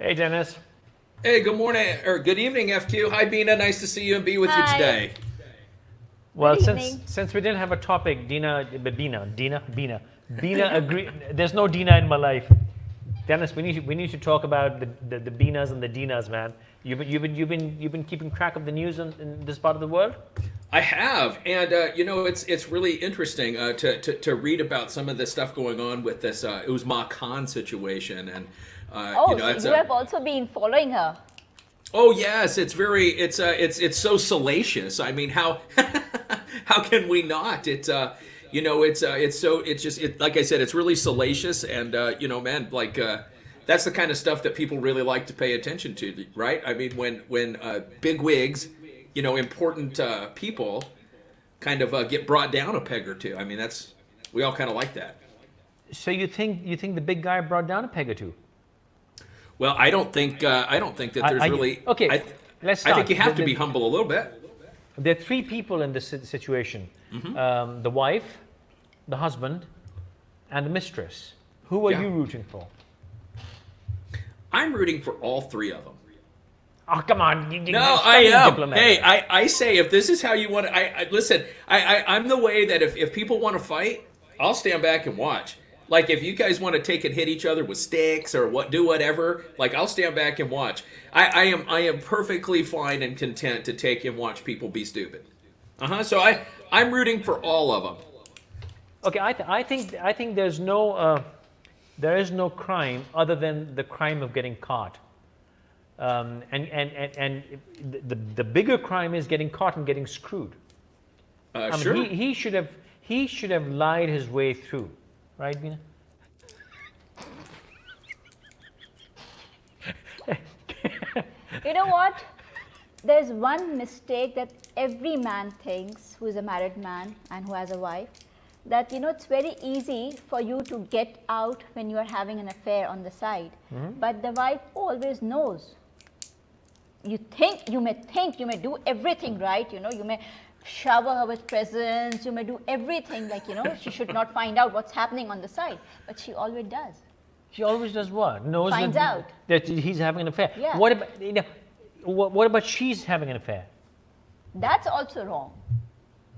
Hey, Dennis. Hey, good morning or good evening, FQ. Hi, Bina. Nice to see you and be with you Hi. today. Good Well, since evening. since we didn't have a topic, Bina agree. There's no Dina in my life. Dennis, we need to talk about the Binas and the Dinas, man. You've been keeping track of the news in this part of the world. I have, and it's really interesting to read about some of the stuff going on with this Uzma Khan situation, and Oh, so it's you have also been following her. oh yes, it's so salacious. I mean, how how can we not? It's like I said, it's really salacious, and man, like that's the kind of stuff that people really like to pay attention to, right? I mean, when big wigs, important people, kind of get brought down a peg or two. I mean, we all kind of like that. So you think the big guy brought down a peg or two? Well, I don't think that there's really okay. I, Let's I start. think you have to be humble a little bit. There are three people in this situation: the wife, the husband, and the mistress. Who are Yeah. you rooting for? I'm rooting for all three of them. Oh, come on! No, stop I being am. diplomatic. Hey, I say if this is how you want to, I listen. I'm the way that if people want to fight, I'll stand back and watch. Like if you guys want to take and hit each other with sticks or do whatever, like I'll stand back and watch. I am perfectly fine and content to take and watch people be stupid. So I'm rooting for all of them. Okay, I think there is no crime other than the crime of getting caught. And the bigger crime is getting caught and getting screwed. I mean, Sure. he should have lied his way through, right, Bina? You know what? There's one mistake that every man thinks who is a married man and who has a wife, that it's very easy for you to get out when you are having an affair on the side. But the wife always knows. You may do everything right, you may shower her with presents, you may do everything like, she should not find out what's happening on the side, but she always does. She always does what? Knows Finds out. that he's having an affair. Yeah. What about what about she's having an affair? That's also wrong.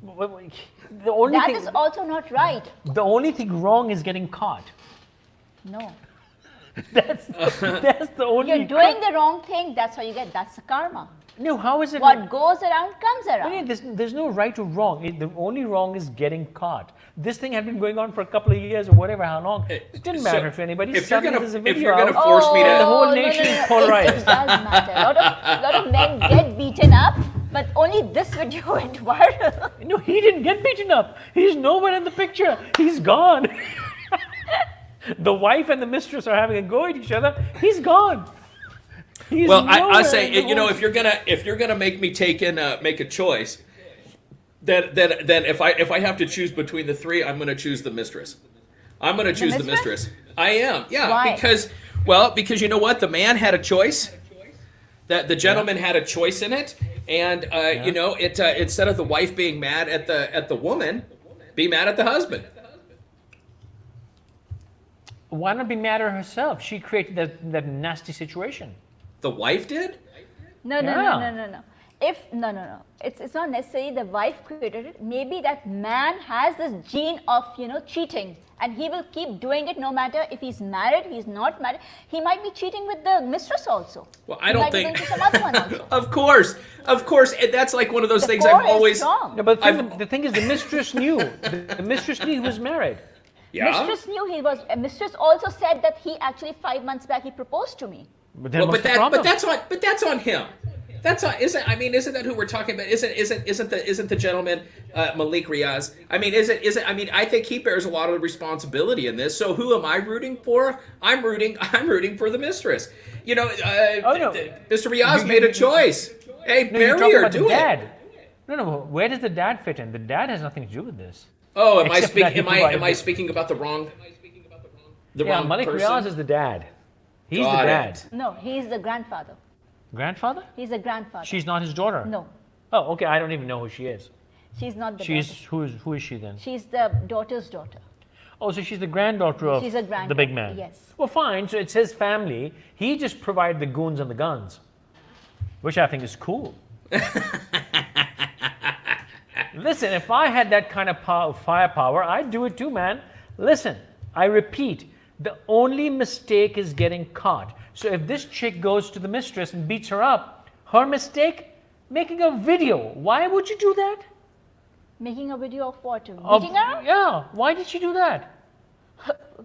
The only That thing is also not right. the only thing wrong is getting caught. No. That's the only. You're doing the wrong thing, that's how you get, that's the karma. No, how is it? What goes around comes I around. mean, there's no right or wrong. The only wrong is getting caught. This thing had been going on for a couple of years or whatever, how long. It didn't So, matter to anybody. if you're Suddenly gonna- there's a if video you're gonna out. force me to- The whole no, nation no, is no. polarized. It does matter. A lot of men get beaten up, but only this video went viral. No, he didn't get beaten up. He's nowhere in the picture. He's gone. The wife and the mistress are having a go at each other. He's gone. He's Well, I nowhere say, in the whole- if you're gonna make me make a choice, then if I have to choose between the three, I'm gonna choose the mistress. I'm gonna choose the mistress? mistress. I am, yeah, Why? because you know what, the man had a choice. That the gentleman had a choice in it, and instead of the wife being mad at the woman, be mad at the husband. Why not be mad at herself? She created that nasty situation. The wife did. No. Yeah. No. It's not necessarily the wife created it. Maybe that man has this gene of cheating, and he will keep doing it no matter if he's married, he's not married. He might be cheating with the mistress also. Well, I He don't might be think. doing to some other one also. Of course, and that's like one of those The things core I've is always. strong. No, but I've- the thing is, the mistress knew. The mistress knew he was married. Yeah. Mistress knew he was. Mistress also said that he actually 5 months back he proposed to me. But then Well, what's but the problem? that's on him. That's on, isn't that who we're talking about? Isn't the gentleman Malik Riaz? I mean, I mean, I think he bears a lot of the responsibility in this. So who am I rooting for? I'm rooting for the mistress. no. Mr. Riaz made a choice. Hey, No, you're marry talking or about do the it. dad. No. Where does the dad fit in? The dad has nothing to do with this. Oh, am I Except that he speaking? Am provided I it. speaking about the wrong? The Yeah, wrong Malik person? Riaz is the dad. He's Got the dad. it. No, he's the grandfather. Grandfather? He's a grandfather. She's not his daughter. No, Oh, okay. I don't even know who she is. she's not the She's daughter. who is she then? She's the daughter's daughter. Oh, so she's the granddaughter of She's a the big granddaughter, man. yes. Well, fine. So it's his family. He just provided the goons and the guns, which I think is cool. Listen, if I had that kind of firepower, I'd do it too, man. Listen, I repeat, the only mistake is getting caught. So if this chick goes to the mistress and beats her up, her mistake, making a video. Why would you do that? Making a video of what? Of- Beating her up? Yeah. Why did she do that?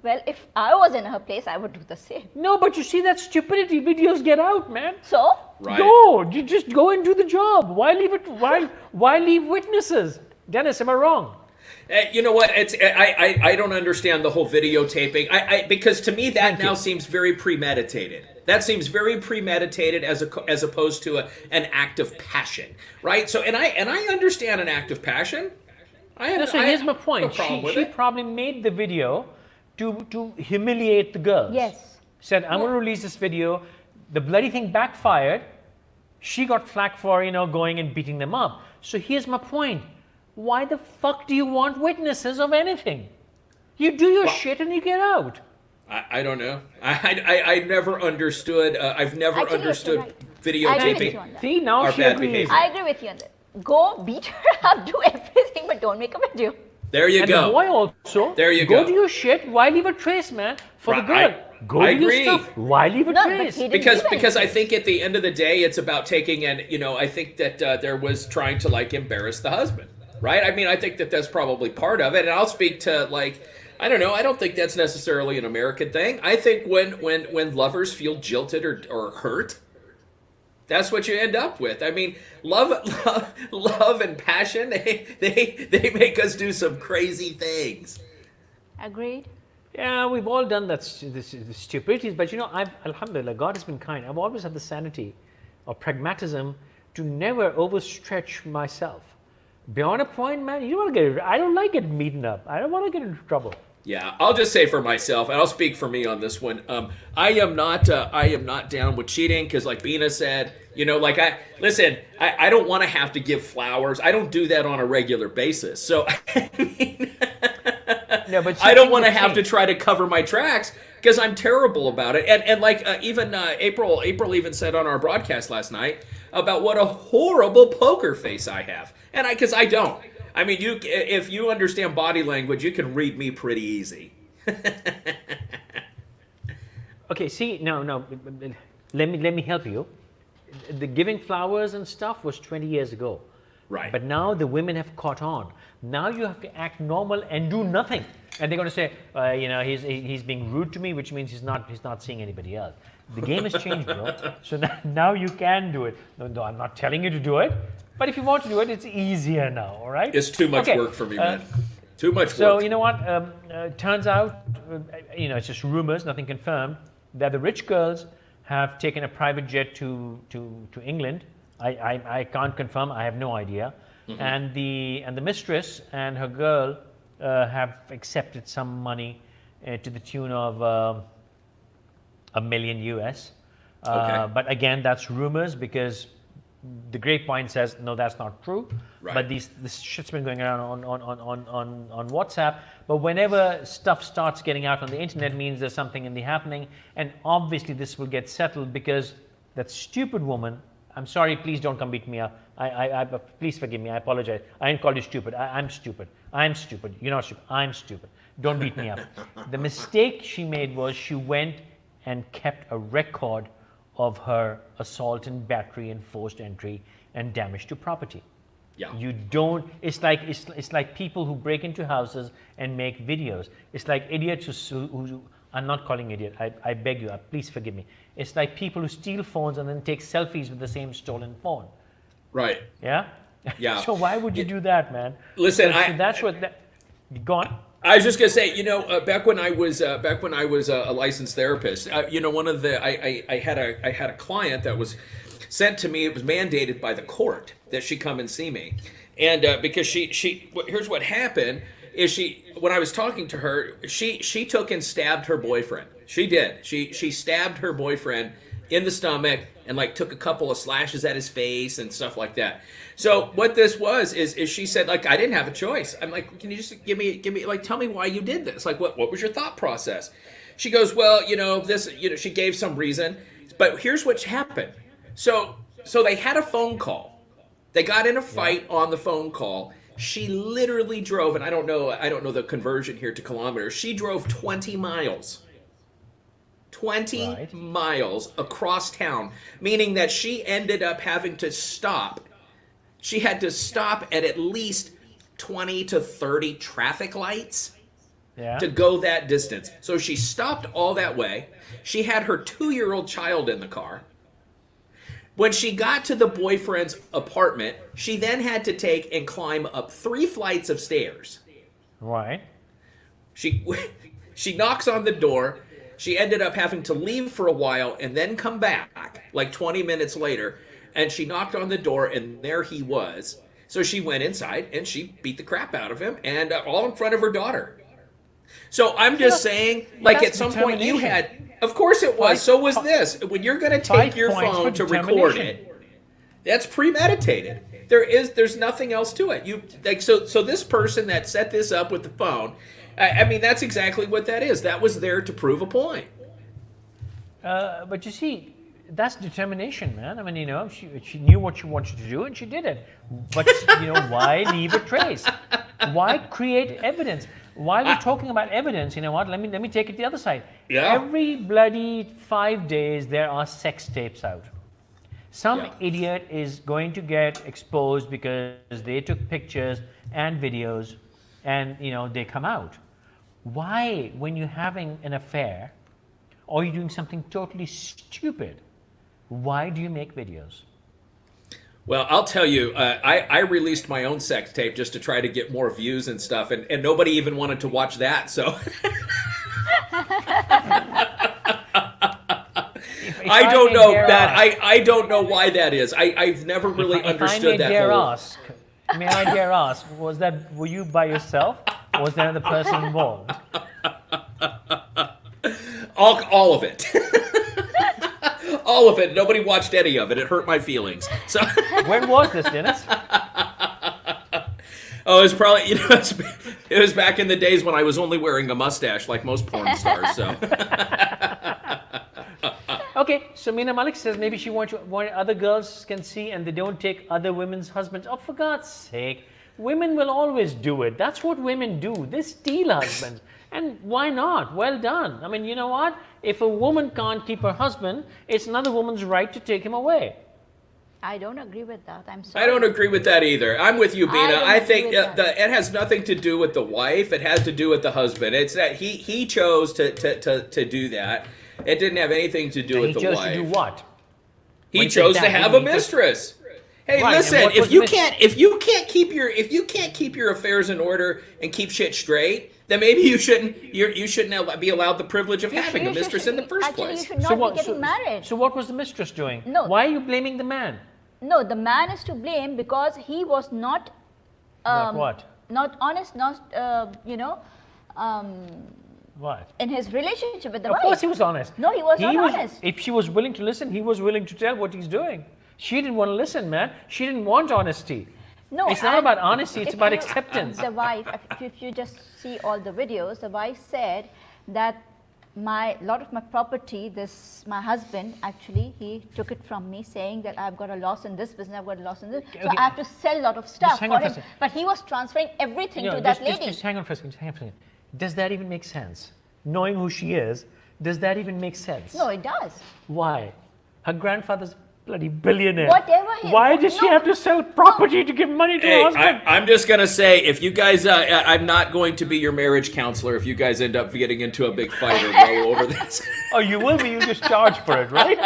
Well, if I was in her place, I would do the same. No, but you see that stupidity. Videos get out, man. So, Right. Go. You just go and do the job. Why leave it? Why leave witnesses? Dennis, am I wrong? You know what? I don't understand the whole videotaping. Because to me that now seems very premeditated. That seems very premeditated as opposed to an act of passion, right? So and I understand an act of passion. So here's my No point. problem with She it. probably made the video to humiliate the girls. yes. Said, I'm going to release this video. The bloody thing backfired. She got flack for, going and beating them up. So here's my point. Why the fuck do you want witnesses of anything? You do your shit and you get out. I don't know. I never understood. I've never Actually, yes, understood you're right. I agree with videotaping. you on that. See, now Our she bad agrees. behavior. I agree with you on that. Go beat her up, do everything, but don't make a video. There you And go. the boy also. There you go. go. do your shit. Why leave a trace, man? For the Right, girl. Go I do agree. your stuff. Why leave a No, but trace? he didn't because leave because I anything. think at the end of the day it's about taking and I think that there was trying to embarrass the husband, right? I mean, I think that that's probably part of it, and I'll speak to I don't know. I don't think that's necessarily an American thing. I think when lovers feel jilted or hurt, that's what you end up with. I mean, love and passion, they make us do some crazy things. Agreed. Yeah, we've all done that, this stupidities, but Alhamdulillah, God has been kind. I've always had the sanity or pragmatism to never overstretch myself. Beyond a point, man, you don't want to I don't like getting beaten up. I don't want to get into trouble. Yeah, I'll just say for myself, and I'll speak for me on this one. I am not down with cheating because, like Bina said, I don't want to have to give flowers. I don't do that on a regular basis. So I mean, No, but I don't cheating want to is have to cheating. try to cover my tracks because I'm terrible about it. And even April even said on our broadcast last night about what a horrible poker face I have, and because I don't. I mean, if you understand body language, you can read me pretty easy. Okay, see, no. Let me help you. The giving flowers and stuff was 20 years ago. Right. But now the women have caught on. Now you have to act normal and do nothing. And they're going to say, he's being rude to me, which means he's not seeing anybody else. The game has changed, bro. So now you can do it. No, I'm not telling you to do it. But if you want to do it, it's easier now, all right? It's too much Okay, work for me, man. Too much So work. you know what? Turns out, it's just rumors, nothing confirmed, that the rich girls have taken a private jet to England. I can't confirm. I have no idea. Mm-hmm. And the mistress and her girl have accepted some money to the tune of $1 million US. Okay. But again, that's rumors because the Grapevine says no, that's not true. Right. But this shit's been going around on WhatsApp. But whenever stuff starts getting out on the internet, means there's something in the happening, and obviously this will get settled because that stupid woman. I'm sorry, please don't come beat me up. Please forgive me. I apologize. I didn't call you stupid. I'm stupid. I'm stupid. You're not stupid. I'm stupid. Don't beat me up. The mistake she made was she went and kept a record of her assault and battery and forced entry and damage to property. Yeah. You don't. It's like people who break into houses and make videos. It's like idiots who I'm not calling idiot. I beg you. Please forgive me. It's like people who steal phones and then take selfies with the same stolen phone. Right. Yeah. Yeah. So why would you do that, man? Listen, So that's what. Go on. I was just gonna say, back when I was a licensed therapist, one of the I had a client that was sent to me. It was mandated by the court that she come and see me, and because here's what happened is when I was talking to her, she took and stabbed her boyfriend. She did. She stabbed her boyfriend in the stomach and like took a couple of slashes at his face and stuff like that. So what this was is she said, like, I didn't have a choice. I'm like, can you just give me like, tell me why you did this? Like, what was your thought process? She goes, well, she gave some reason, but here's what happened. So they had a phone call. They got in a fight on the phone call. She literally drove, and I don't know the conversion here to kilometers. She drove 20 miles. 20 miles across town, meaning that she ended up having to stop. She had to stop at least 20 to 30 traffic lights to go that distance. So she stopped all that way. She had her 2-year-old child in the car. When she got to the boyfriend's apartment, she then had to take and climb up 3 flights of stairs. Right. She knocks on the door. She ended up having to leave for a while and then come back like 20 minutes later. And she knocked on the door, and there he was. So she went inside, and she beat the crap out of him, and all in front of her daughter. So I'm just saying, like, at some point you had... Of course it was. So was this. When you're going to take your phone to record it, that's premeditated. There's nothing else to it. So this person that set this up with the phone, I mean, that's exactly what that is. That was there to prove a point. But you see, that's determination, man. I mean, she knew what she wanted to do and she did it. But, why leave a trace? Why create evidence? While we're talking about evidence, you know what? Let me take it the other side. Yeah. Every bloody 5 days, there are sex tapes out. Some idiot is going to get exposed because they took pictures and videos and, they come out. Why, when you're having an affair or you're doing something totally stupid, why do you make videos? Well, I'll tell you, I released my own sex tape just to try to get more views and stuff, and nobody even wanted to watch that, so... I don't know that. I don't know why that is. I've never really understood that whole... May I dare ask, were you by yourself, or was there another person involved? All of it. All of it. Nobody watched any of it. It hurt my feelings. So when was this, Dennis? Oh, it was probably, it was back in the days when I was only wearing a mustache like most porn stars. So. Okay, so Meena Malik says maybe she wants other girls can see and they don't take other women's husbands. Oh, for God's sake, women will always do it. That's what women do. They steal husbands. And why not? Well done. I mean, you know what? If a woman can't keep her husband, it's another woman's right to take him away. I don't agree with that. I'm sorry. I don't agree with that either. I'm with you, Bina. I think it has nothing to do with the wife. It has to do with the husband. It's that he chose to do that. It didn't have anything to do with the wife. He chose to do what? He chose to have a mistress. Hey, listen, if you can't keep your affairs in order and keep shit straight, then maybe you shouldn't be allowed the privilege of having a mistress in the first place. You should not be getting married. So what was the mistress doing? No. Why are you blaming the man? No, the man is to blame because he was not not honest, what? In his relationship with the wife. Of course he was honest. No, he was not honest. If she was willing to listen, he was willing to tell what he's doing. She didn't want to listen, man. She didn't want honesty. No, it's not about honesty, it's about acceptance. The wife, if you just see all the videos, the wife said that lot of my property, my husband actually, he took it from me saying that I've got a loss in this business, I've got a loss in this. Okay. So I have to sell a lot of stuff for him. But he was transferring everything to that lady. Just hang on for a second. Does that even make sense? Knowing who she is, does that even make sense? No, it does. Why? Her grandfather's bloody billionaire. Why does she have to sell property to give money to her husband? I'm just going to say, if you guys, I'm not going to be your marriage counselor if you guys end up getting into a big fight or row over this. Oh, you will be. You just charge for it, right?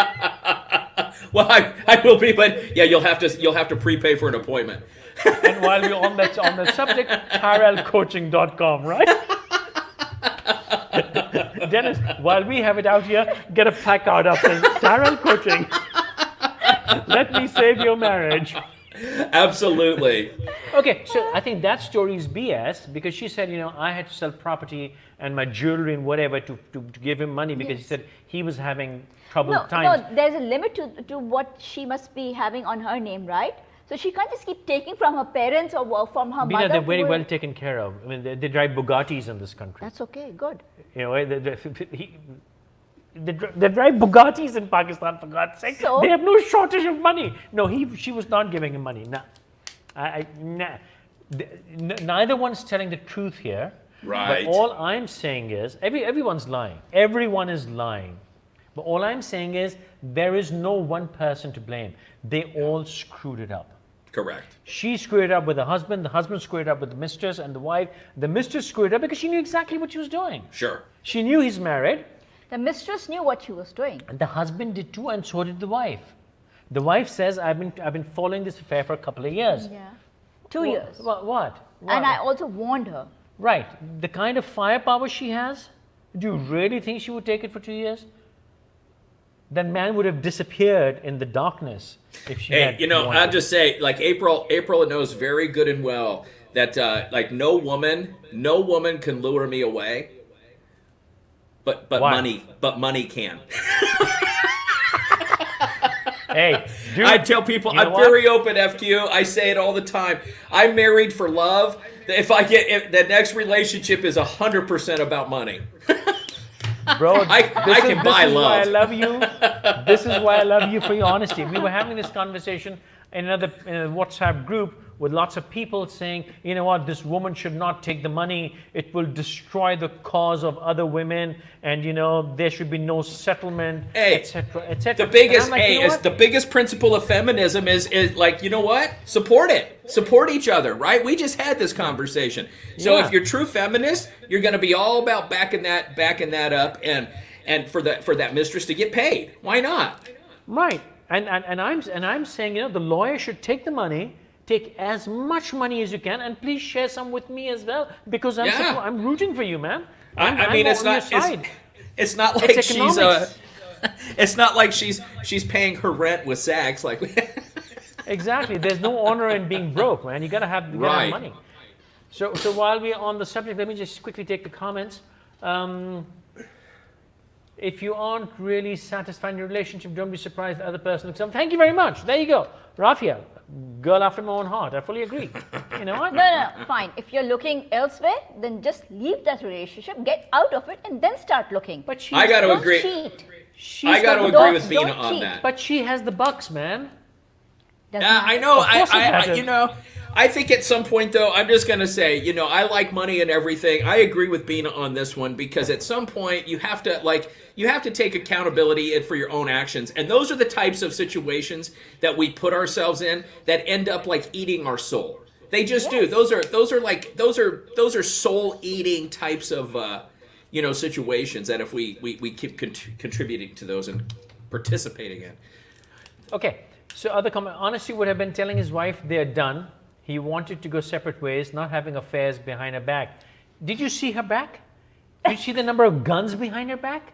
Well, I will be, but yeah, you'll have to prepay for an appointment. And while we're on that subject, TyrellCoaching.com, right? Dennis, while we have it out here, get a placard up saying Tyrell Coaching. Let me save your marriage. Absolutely. Okay, so I think that story is BS because she said, I had to sell property and my jewelry and whatever to give him money because he Yes. said he was having troubled No, times. no, there's a limit to what she must be having on her name, right? So she can't just keep taking from her parents or from her Bina, mother. they're very who- well taken care of. I mean, they drive Bugattis in this country. That's okay, good. They drive Bugattis in Pakistan, for God's sake. So? They have no shortage of money. No, she was not giving him money. Nah. Nah. Neither one's telling the truth here. Right. But all I'm saying is, everyone's lying. Everyone is lying. But all I'm saying is, there is no one person to blame. They all screwed it up. Correct. She screwed it up with the husband screwed it up with the mistress and the wife. The mistress screwed it up because she knew exactly what she was doing. Sure. She knew he's married, The mistress knew what she was doing. and the husband did too, and so did the wife. The wife says, I've been following this affair for a couple of years. Yeah. 2 years. What? And I also warned her. Right. The kind of firepower she has, do you really think she would take it for 2 years? That man would have disappeared in the darkness if she Hey, had I'll wanted. just say, like April knows very good and well that like no woman can lure me away, but Why? money can. Hey, dude, I tell people you know I'm what? very open, FQ. I say it all the time. I'm married for love. If the next relationship is 100% about money. Bro, I can buy this is love. why I love you. This is why I love you for your honesty. We were having this conversation in a WhatsApp group with lots of people saying, you know what, this woman should not take the money. It will destroy the cause of other women, and there should be no settlement, Hey, etc., etc. The biggest principle of feminism is like, you know what? Support it. Support each other, right? We just had this conversation. So Yeah. if you're true feminist, you're going to be all about backing that up and for that mistress to get paid. Why not? Right, and I'm saying, the lawyer should take the money. Take as much money as you can, and please share some with me as well, because I'm rooting for you, man. I mean, I'm it's on your not side. it's not like It's economics. it's not like she's paying her rent with Saks like Exactly. There's no honor in being broke, man. You gotta have Right. money. So while we're on the subject, let me just quickly take the comments. If you aren't really satisfied in your relationship, don't be surprised the other person looks up. Thank you very much. There you go. Rafia, girl after my own heart. I fully agree. You know what? No, fine. If you're looking elsewhere, then just leave that relationship, get out of it, and then start looking. But she, I got to Don't agree. cheat. I got to the agree Don't- with Bina don't on cheat. that. But she has the bucks, man. Doesn't I matter. know. Of course it matters. I think at some point though, I'm just gonna say, I like money and everything. I agree with Bina on this one because at some point you have to take accountability for your own actions, and those are the types of situations that we put ourselves in that end up like eating our soul. They just do. Those are soul eating types of situations that if we keep contributing to those and participating in. Okay. So other comment. Honestly, would have been telling his wife they're done. He wanted to go separate ways, not having affairs behind her back. Did you see her back? Did you see the number of guns behind her back?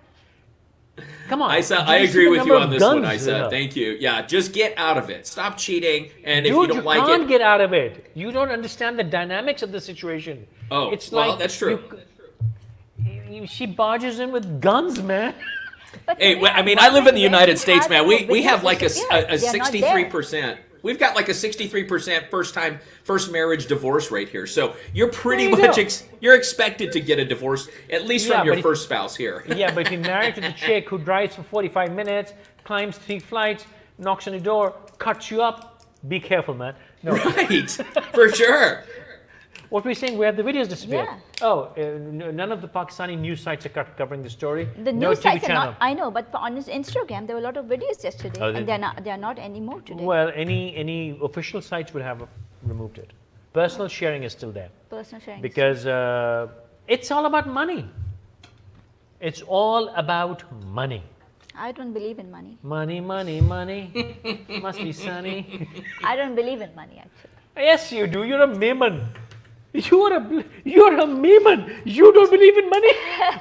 Come on. I Did you agree see the with you number on of this one. guns I with said, her? thank you. Yeah, just get out of it. Stop cheating, and if Dude, you don't like can't it, get out of it. You don't understand the dynamics of the situation. Oh, it's well, like that's true. She barges in with guns, man. But Hey, then I mean, I live in the when United you States, have man. We have like a relationship, yeah, they're not there. 63%. We've got like a 63% first marriage divorce rate here. So you're pretty There you much go. you're expected to get a divorce at least Yeah, from your but if- first spouse here. Yeah, but if you're married to the chick who drives for 45 minutes, climbs 3 flights, knocks on the door, cuts you up, be careful, man. No. Right, for sure. What we're saying, we have the videos disappeared. Yeah. Oh, none of the Pakistani news sites are covering the story. The no news TV sites are channel. not. I know, but on his Instagram, there were a lot of videos yesterday, Oh, and they're not anymore today. Well, any official sites would have removed it. Personal sharing is still there Personal sharing. because it's all about money. It's all about money. I don't believe in money. Money, money, money. Must be sunny. I don't believe in money actually. Yes, you do. You're a Maiman. You're a Maiman. You don't believe in money?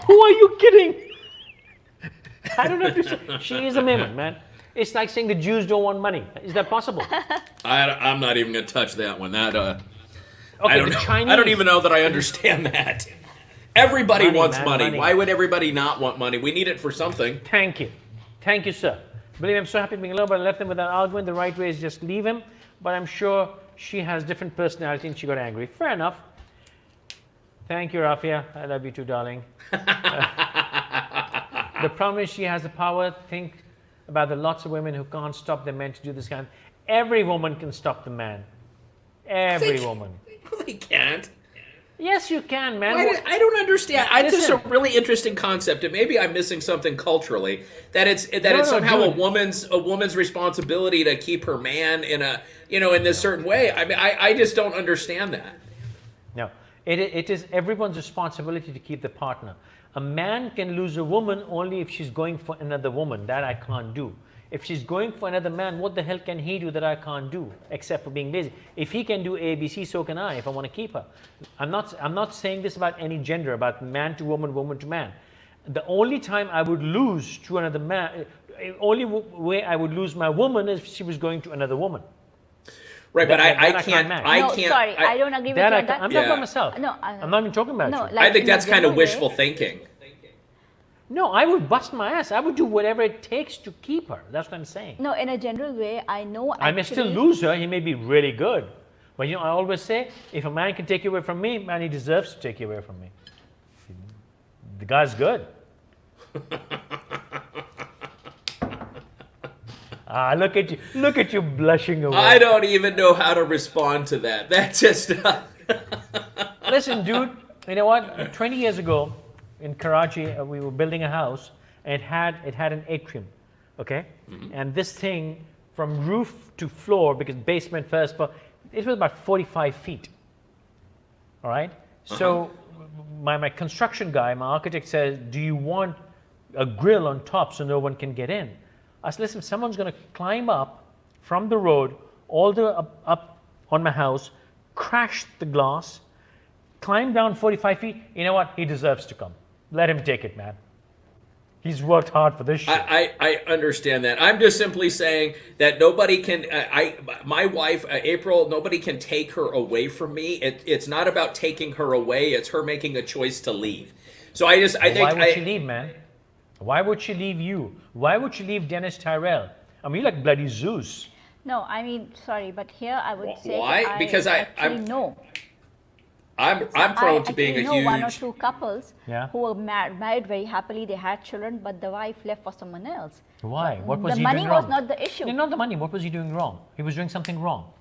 Who are you kidding? I don't have to say. She is a Maiman, man. It's like saying the Jews don't want money. Is that possible? I'm not even going to touch that one. That Okay, I don't the know. Chinese. I don't even know that I understand that. Everybody Money, wants man, money. money. Why would everybody not want money? We need it for something. Thank you. Thank you, sir. Believe me, I'm so happy being alone, but I left him without argument. The right way is just leave him. But I'm sure she has different personality and she got angry. Fair enough. Thank you, Rafia. I love you too, darling. The problem is she has the power. Think about the lots of women who can't stop their men to do this kind. Every woman can stop the man. Every woman. They can't. Yes, you can, man. I don't understand. It's just a Listen. really interesting concept, and maybe I'm missing something culturally. That it's No, somehow dude. a woman's responsibility to keep her man in a in this certain way. I mean, I just don't understand that. No, it is everyone's responsibility to keep the partner. A man can lose a woman only if she's going for another woman. That I can't do. If she's going for another man, what the hell can he do that I can't do, except for being lazy? If he can do A, B, C, so can I. If I want to keep her, I'm not saying this about any gender, about man to woman, woman to man. The only time I would lose to another man, only way I would lose my woman is if she was going to another woman. Right, but That I I can't. can't match. I No, can't. sorry, I don't agree with That you I on can, that. I'm talking Yeah. about myself. No, I'm not even talking about no, you. like I think in a that's kind of general way- wishful thinking. No, I would bust my ass. I would do whatever it takes to keep her. That's what I'm saying. No, in a general way, I know. I may still actually- lose her. He may be really good. But I always say, if a man can take you away from me, man, he deserves to take you away from me. The guy's good. Look at you blushing away. I don't even know how to respond to that. That's just. Listen, dude, you know what? 20 years ago in Karachi, we were building a house, and it had an atrium, okay? And this thing, from roof to floor, because basement first floor, it was about 45 feet. All right. So my construction guy, my architect says, "Do you want a grill on top so no one can get in?" I said, "Listen, someone's going to climb up from the road all the way up on my house, crash the glass, climb down 45 feet. You know what? He deserves to come. Let him take it, man. He's worked hard for this shit." I understand that. I'm just simply saying that nobody can. My wife, April, nobody can take her away from me. It's not about taking her away. It's her making a choice to leave. So I think. Why would she leave, man? Why would she leave you? Why would she leave Dennis Tyrell? I mean, you're like bloody Zeus. No, I mean, sorry, but here I would say Why? that Because actually I'm- know. I'm prone to being a I know one or huge. two couples Yeah. who were married very happily. They had children, but the wife left for someone else. Why? What was The he money doing was wrong? not the issue. No, not the money. What was he doing wrong? He was doing something wrong.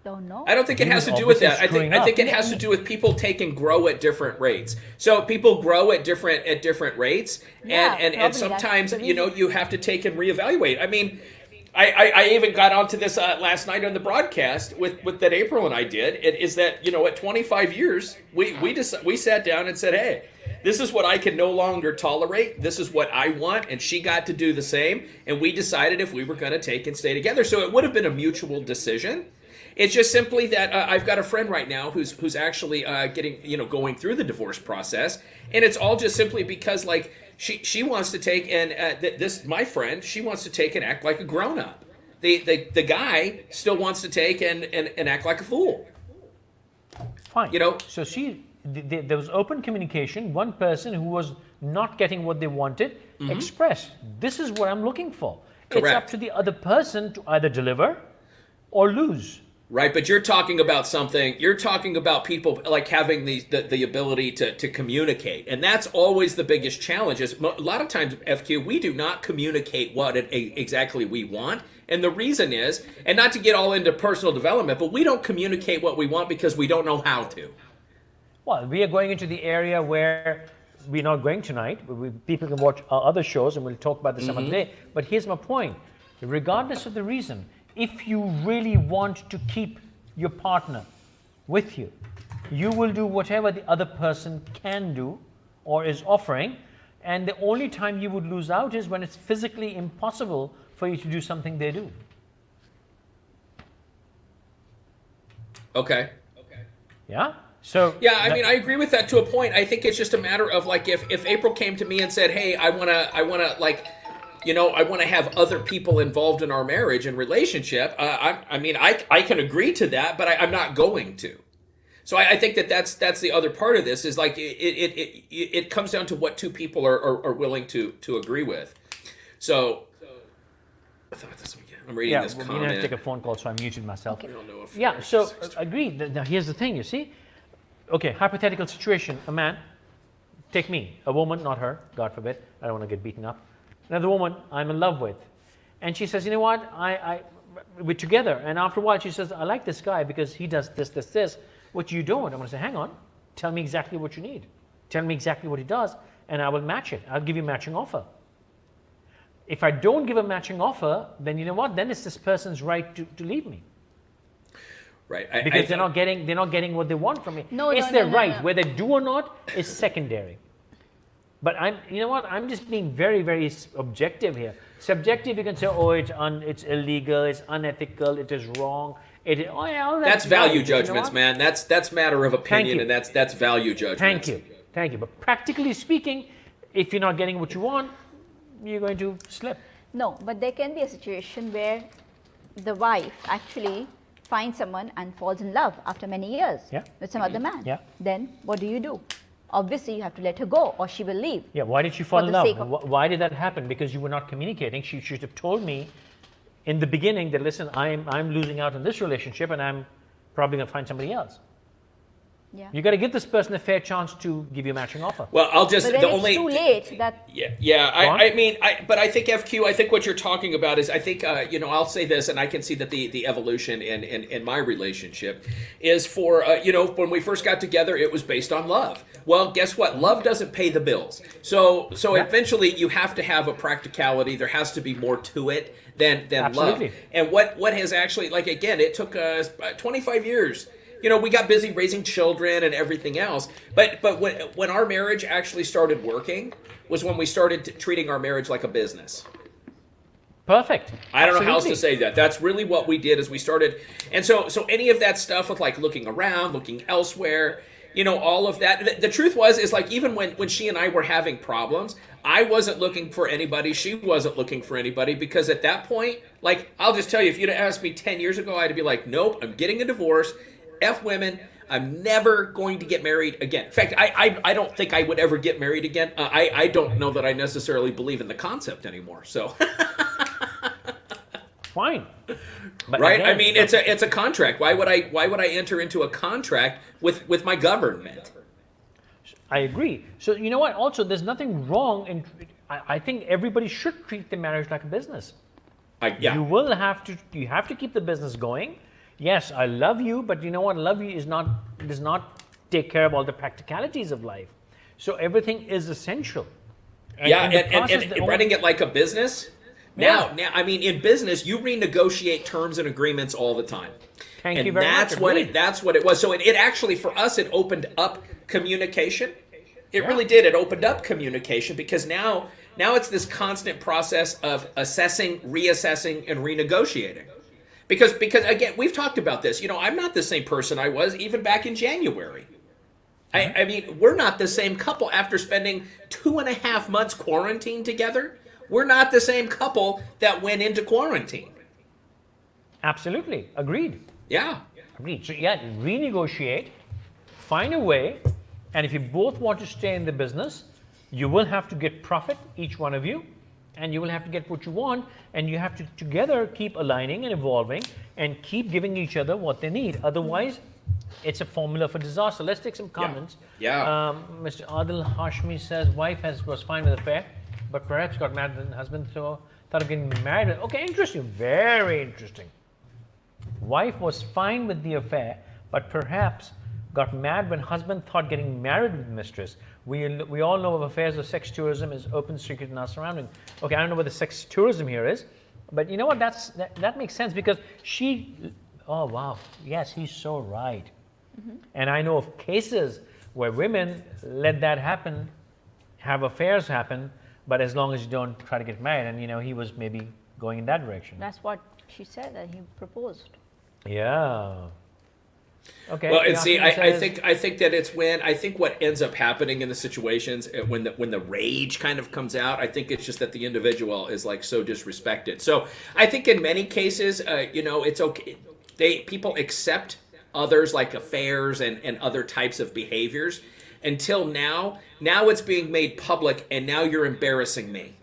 Don't know. I don't think it He has was to do with obviously that. screwing I think up. it has to do with people take and grow at different rates. So people grow at different rates, Yeah, and probably sometimes that's the you have to take and reevaluate. I mean, I even got onto this last night on the broadcast with that April and I did. It is that at 25 years we sat down and said, hey, this is what I can no longer tolerate. This is what I want, and she got to do the same. And we decided if we were going to take and stay together. So it would have been a mutual decision. It's just simply that I've got a friend right now who's actually getting going through the divorce process, and it's all just simply because like she wants to take and my friend, she wants to take and act like a grown up. The guy still wants to take and act like a fool. Fine. You know- So there was open communication. One person who was not getting what they wanted expressed, "This is what I'm looking for." It's up Correct. to the other person to either deliver or lose. Right, but you're talking about something. You're talking about people like having the ability to communicate, and that's always the biggest challenge. Is a lot of times, FQ, we do not communicate what exactly we want, and the reason is, and not to get all into personal development, but we don't communicate what we want because we don't know how to. Well, we are going into the area where we're not going tonight. People can watch our other shows, and we'll talk about this some other day. But here's my point: regardless of the reason, if you really want to keep your partner with you, you will do whatever the other person can do or is offering, and the only time you would lose out is when it's physically impossible for you to do something they do. Okay. Yeah? So Yeah, I mean, I agree with that to a point. I think it's just a matter of like if April came to me and said, "Hey, I wanna like I want to have other people involved in our marriage and relationship. I can agree to that, but I'm not going to. So I think that's the other part of this is like it comes down to what two people are willing to agree with. So I thought this weekend. I'm reading this We're comment. going to take a phone call, so I muted myself. I don't know if Yeah, so agreed. Now here's the thing, you see. Okay, hypothetical situation. A man, take me, a woman, not her, God forbid. I don't want to get beaten up. Another woman I'm in love with. And she says, you know what, we're together. And after a while she says, I like this guy because he does this. What you doing? I'm going to say, hang on, tell me exactly what you need. Tell me exactly what he does, and I will match it. I'll give you a matching offer. If I don't give a matching offer, then you know what? Then it's this person's right to leave me. Right. Because they're not getting what they want from me. No, it's no, their no, right. no. Whether they do or not is secondary. But you know what? I'm just being very, very objective here. Subjective, you can say, oh, it's illegal, it's unethical, it is wrong. All that's value right, you know judgments, what? man. That's matter of opinion, you. and that's value judgments. Thank you. But practically speaking, if you're not getting what you want, you're going to slip. No, but there can be a situation where the wife actually finds someone and falls in love after many years with some other man. Yeah. Then what do? Obviously, you have to let her go or she will leave. Yeah, why did she fall For in the love? sake of- Why did that happen? Because you were not communicating. She should have told me in the beginning that, listen, I'm losing out on this relationship and I'm probably going to find somebody else. Yeah. You got to give this person a fair chance to give you a matching offer. Well, I'll just But then the it's only too late. That Yeah. Go on. But I think FQ. I think what you're talking about is I think I'll say this, and I can see that the evolution in my relationship is for when we first got together, it was based on love. Well, guess what? Love doesn't pay the bills. So eventually you have to have a practicality. There has to be more to it than Absolutely. love. And what has actually, like, again, it took us 25 years. We got busy raising children and everything else. But when our marriage actually started working was when we started treating our marriage like a business. Perfect. I don't know how else to Absolutely. say that. That's really what we did is we started. And so any of that stuff with like looking around, looking elsewhere, all of that. The truth is like even when she and I were having problems, I wasn't looking for anybody. She wasn't looking for anybody because at that point, like, I'll just tell you, if you'd have asked me 10 years ago, I'd be like, nope, I'm getting a divorce. F women. I'm never going to get married again. In fact, I don't think I would ever get married again. I don't know that I necessarily believe in the concept anymore. So, Fine. But right? again, I mean, it's a contract. Why would I enter into a contract with my government? I agree. So you know what? Also, there's nothing wrong in. I think everybody should treat the marriage like a business. Yeah. You have to keep the business going. Yes, I love you, but you know what? Love you does not take care of all the practicalities of life. So everything is essential. And in the process, the only- running it like a business. Now, I mean, in business, you renegotiate terms and agreements all the time. Thank you very much. That's what it was. So it actually, for us, it opened up communication. It really did. It opened up communication because now it's this constant process of assessing, reassessing, and renegotiating. Because again, we've talked about this. I'm not the same person I was even back in January. I mean, we're not the same couple after spending 2.5 months quarantined together. We're not the same couple that went into quarantine. Absolutely. Agreed. Yeah. Agreed. So renegotiate, find a way, and if you both want to stay in the business, you will have to get profit, each one of you, and you will have to get what you want, and you have to together keep aligning and evolving and keep giving each other what they need. Otherwise, it's a formula for disaster. Let's take some comments. Yeah. Mr. Adil Hashmi says, wife was fine with the affair, but perhaps got mad at the husband, so thought of getting married. Okay, interesting. Very interesting. Wife was fine with the affair, but perhaps got mad when husband thought getting married with mistress. We all know of affairs of sex tourism is open secret in our surroundings. Okay, I don't know what the sex tourism here is, but you know what? That makes sense because oh wow, yes, he's so right. Mm-hmm. And I know of cases where women let that happen, have affairs happen, but as long as you don't try to get married, and he was maybe going in that direction. that's what she said that he proposed. Yeah. Okay. Well, and see, Yahoo says- I think that it's when I think what ends up happening in the situations when the rage kind of comes out. I think it's just that the individual is like so disrespected. So I think in many cases, it's okay. People accept others like affairs and other types of behaviors until now. Now it's being made public, and now you're embarrassing me.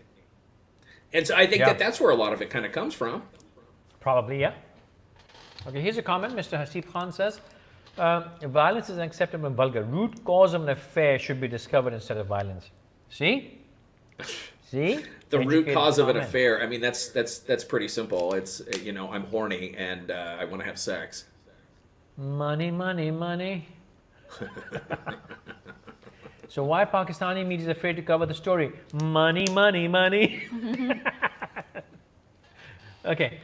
And so I think Yeah. that's where a lot of it kind of comes from. Probably, yeah. Okay, here's a comment. Mr. Hasib Khan says, violence is unacceptable and vulgar. Root cause of an affair should be discovered instead of violence. See? See? The root Educated cause of an comment. affair. I mean, that's pretty simple. It's I'm horny and I want to have sex. Money, money, money. So why Pakistani media is afraid to cover the story? Money, money, money. Okay.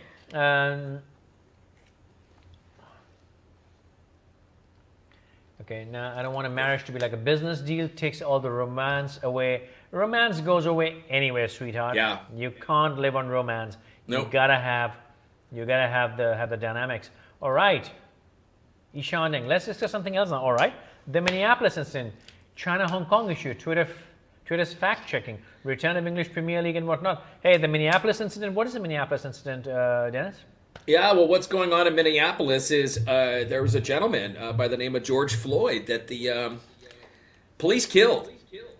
Okay, now I don't want a marriage to be like a business deal, takes all the romance away. Romance goes away anyway, sweetheart. Yeah. You can't live on romance. Nope. You gotta have the dynamics. All right. Ishan Ding. Let's discuss something else now. All right. The Minneapolis incident, China-Hong Kong issue, Twitter's fact-checking, return of English Premier League and whatnot. Hey, the Minneapolis incident. What is the Minneapolis incident, Dennis? Yeah, well, what's going on in Minneapolis is there was a gentleman by the name of George Floyd that the police killed.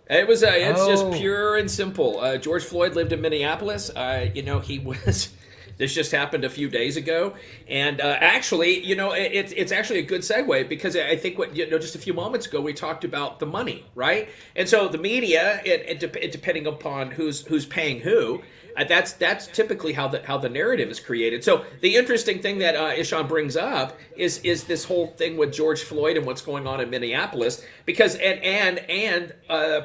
It was it's just pure and simple. George Floyd lived in Minneapolis. He was. This just happened a few days ago, and actually, it's actually a good segue because I think just a few moments ago we talked about the money, right? And so the media, it depending upon who's paying who, that's typically how the narrative is created. So the interesting thing that Ishan brings up is this whole thing with George Floyd and what's going on in Minneapolis, because and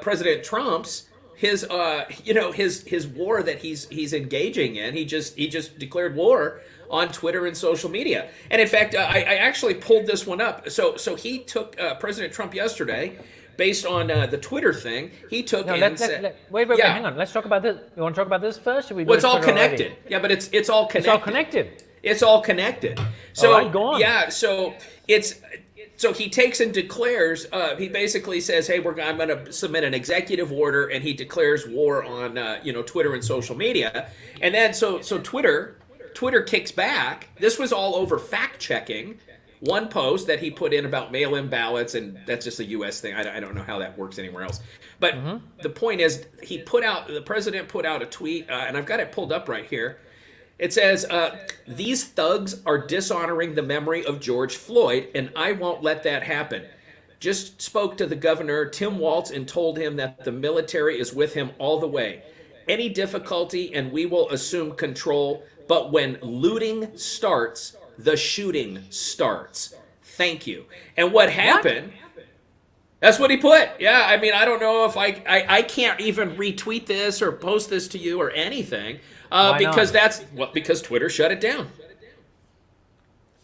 President Trump's his war that he's engaging in. He just declared war on Twitter and social media. And in fact, I actually pulled this one up. So he took President Trump yesterday, based on the Twitter thing. He took No, wait, yeah. hang on. Let's talk about this. You want to talk about this first? Or we Well, it's go to all Twitter connected. already? Yeah, but it's all connected. It's all connected. It's all connected. So All right, go on. yeah, so he takes and declares. He basically says, "Hey, I'm going to submit an executive order," and he declares war on Twitter and social media. And then so Twitter kicks back. This was all over fact checking. One post that he put in about mail-in ballots, and that's just a U.S. thing. I don't know how that works anywhere else. But the point is, the president put out a tweet, and I've got it pulled up right here. It says, these thugs are dishonoring the memory of George Floyd, and I won't let that happen. Just spoke to the governor, Tim Walz, and told him that the military is with him all the way. Any difficulty, and we will assume control. But when looting starts, the shooting starts. Thank you. And what happened... That's what he put. Yeah, I mean, I don't know if I can't even retweet this or post this to you or anything because not? Because Twitter shut it down.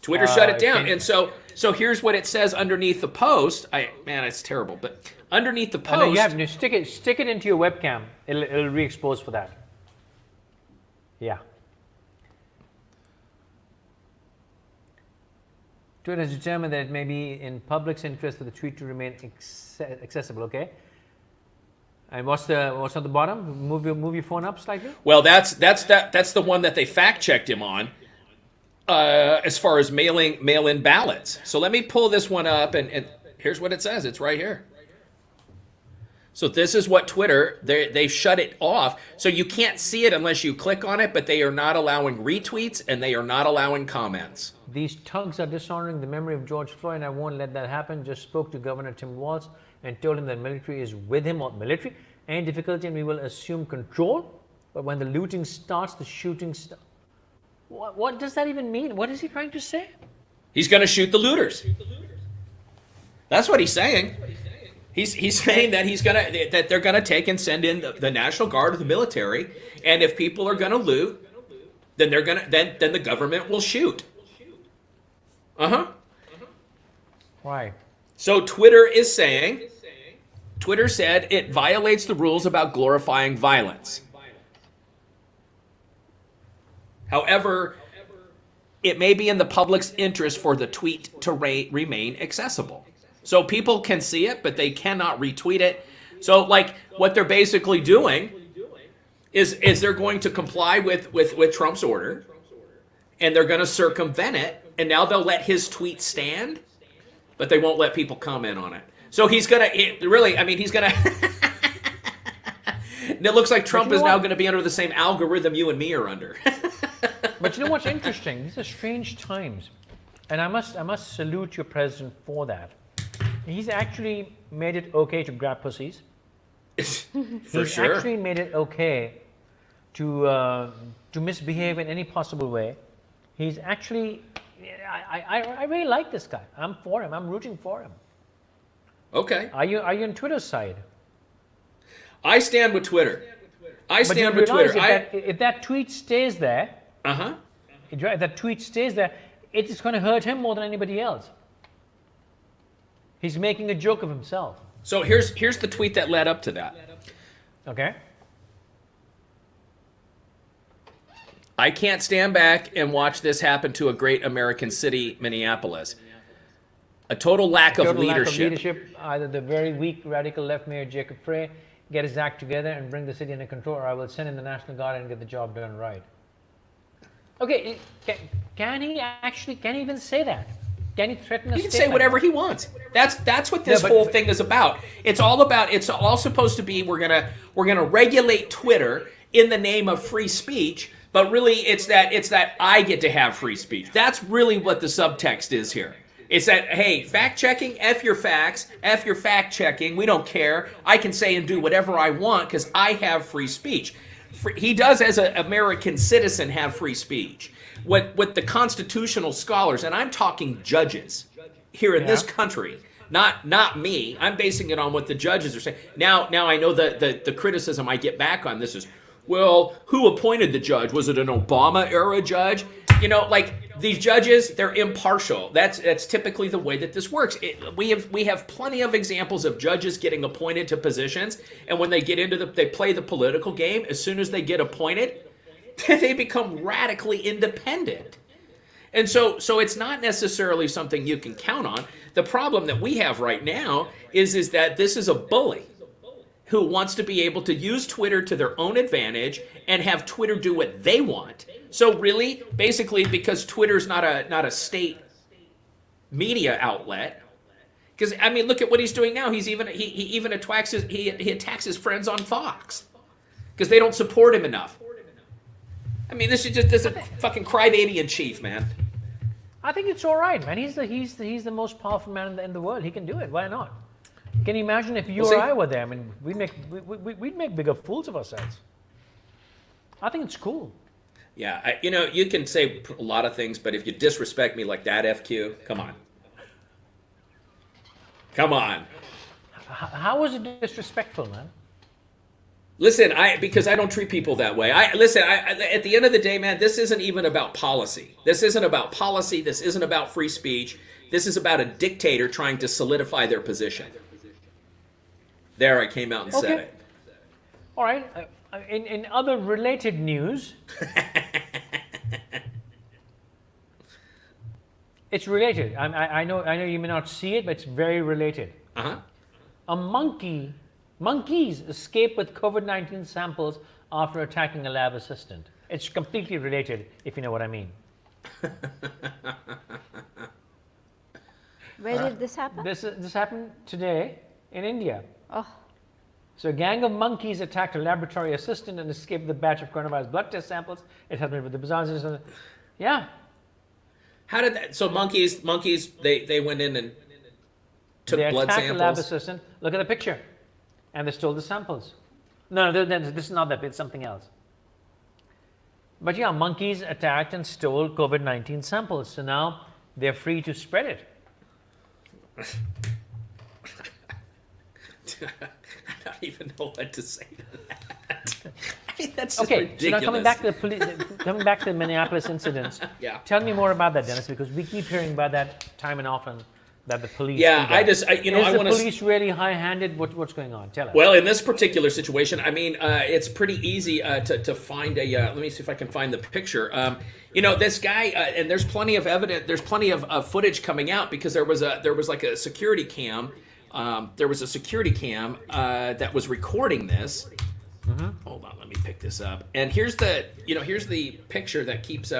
Twitter shut it down. And so here's what it says underneath the post. It's terrible, but underneath the post, And then you have to stick it into your webcam. It'll re-expose for that. Yeah. Twitter has determined that it may be in public's interest for the tweet to remain accessible. Okay. And what's on the bottom? Move your phone up slightly. well, that's the one that they fact checked him on. As far as mail-in ballots. So let me pull this one up, and here's what it says. It's right here. So this is what Twitter, they shut it off. So you can't see it unless you click on it, but they are not allowing retweets, and they are not allowing comments. These thugs are dishonoring the memory of George Floyd, and I won't let that happen. Just spoke to Governor Tim Walz and told him that military is with him, or military, any difficulty, and we will assume control. But when the looting starts, the shooting starts. What does that even mean? What is he trying to say? He's going to shoot the looters. That's what he's saying. He's saying that that they're gonna take and send in the National Guard or the military, and if people are gonna loot, then then the government will shoot. Why? So Twitter said it violates the rules about glorifying violence. However, it may be in the public's interest for the tweet to remain accessible. So people can see it, but they cannot retweet it. So like what they're basically doing is they're going to comply with Trump's order, and they're going to circumvent it, and now they'll let his tweet stand, but they won't let people comment on it. So he's going to, really, I mean, he's going to, it looks like Trump is now going to be under the same algorithm you and me are under. But you know what's interesting? These are strange times, and I must salute your president for that. He's actually made it okay to grab pussies. For He's sure. actually made it okay to misbehave in any possible way. He's actually, I really like this guy. I'm for him. I'm rooting for him. Okay. Are you on Twitter's side? I stand with Twitter. I But you stand with realize Twitter. if that tweet stays there, Uh-huh. if that tweet stays there, it's going to hurt him more than anybody else. He's making a joke of himself. So here's the tweet that led up to that. Okay? I can't stand back and watch this happen to a great American city, Minneapolis. A total lack of Total lack of leadership. leadership. Either the very weak radical left mayor Jacob Frey get his act together and bring the city under control, or I will send in the National Guard and get the job done right. Okay, can he even say that? Can he threaten a He can say statement? whatever he wants. That's what this Yeah, but- whole thing is about. It's all supposed to be we're gonna regulate Twitter in the name of free speech, but really it's that I get to have free speech. That's really what the subtext is here. It's that, hey, fact checking, F your facts, F your fact checking, we don't care. I can say and do whatever I want because I have free speech. He does, as an American citizen, have free speech. What the constitutional scholars, and I'm talking judges here in this country, not me. I'm basing it on what the judges are saying. Now I know the criticism I get back on this is, well, who appointed the judge? Was it an Obama era judge? You know, like these judges, they're impartial. That's typically the way that this works. We have plenty of examples of judges getting appointed to positions, and when they get into they play the political game. As soon as they get appointed, they become radically independent. And so it's not necessarily something you can count on. The problem that we have right now is that this is a bully who wants to be able to use Twitter to their own advantage and have Twitter do what they want. So really, basically, because Twitter's not a state media outlet, because I mean, look at what he's doing now. He even attacks his friends on Fox because they don't support him enough. I mean, this is a fucking crybaby in chief, man. I think it's all right, man. He's the most powerful man in the world. He can do it. Why not? Can you imagine if you Well, or see- I were there? I mean, we'd make bigger fools of ourselves. I think it's cool. Yeah, you can say a lot of things, but if you disrespect me like that, FQ, come on. Come on. How was it disrespectful, man? Listen, because I don't treat people that way. At the end of the day, man, this isn't even about policy. This isn't about policy. This isn't about free speech. This is about a dictator trying to solidify their position. There, I came out and said Okay. it. All right. In other related news, it's related. I know you may not see it, but it's very related. Uh-huh. Monkeys escape with COVID-19 samples after attacking a lab assistant. It's completely related, if you know what I mean. Where did this happen? This happened today in India. Oh, So a gang of monkeys attacked a laboratory assistant and escaped the batch of coronavirus blood test samples. It happened with the bizarre incident. Yeah. How did that? So monkeys, they went in and took They blood attacked the lab samples. assistant. Look at the picture. And they stole the samples. No, this is not that. It's something else. But yeah, monkeys attacked and stole COVID-19 samples. So now they're free to spread it. I don't even know what to say to that. I mean, that's just Okay, ridiculous. so now coming back to the Minneapolis incidents. Yeah. Tell me more about that, Dennis, because we keep hearing about that time and often. that the police? Yeah, do that? I Is the want to. police really high-handed? What's going on? Tell us. Well, in this particular situation, I mean, it's pretty easy to find a. Let me see if I can find the picture. This guy, and there's plenty of evidence. There's plenty of footage coming out because there was like a security cam. There was a security cam that was recording this. Hold on, let me pick this up. And here's the picture that keeps.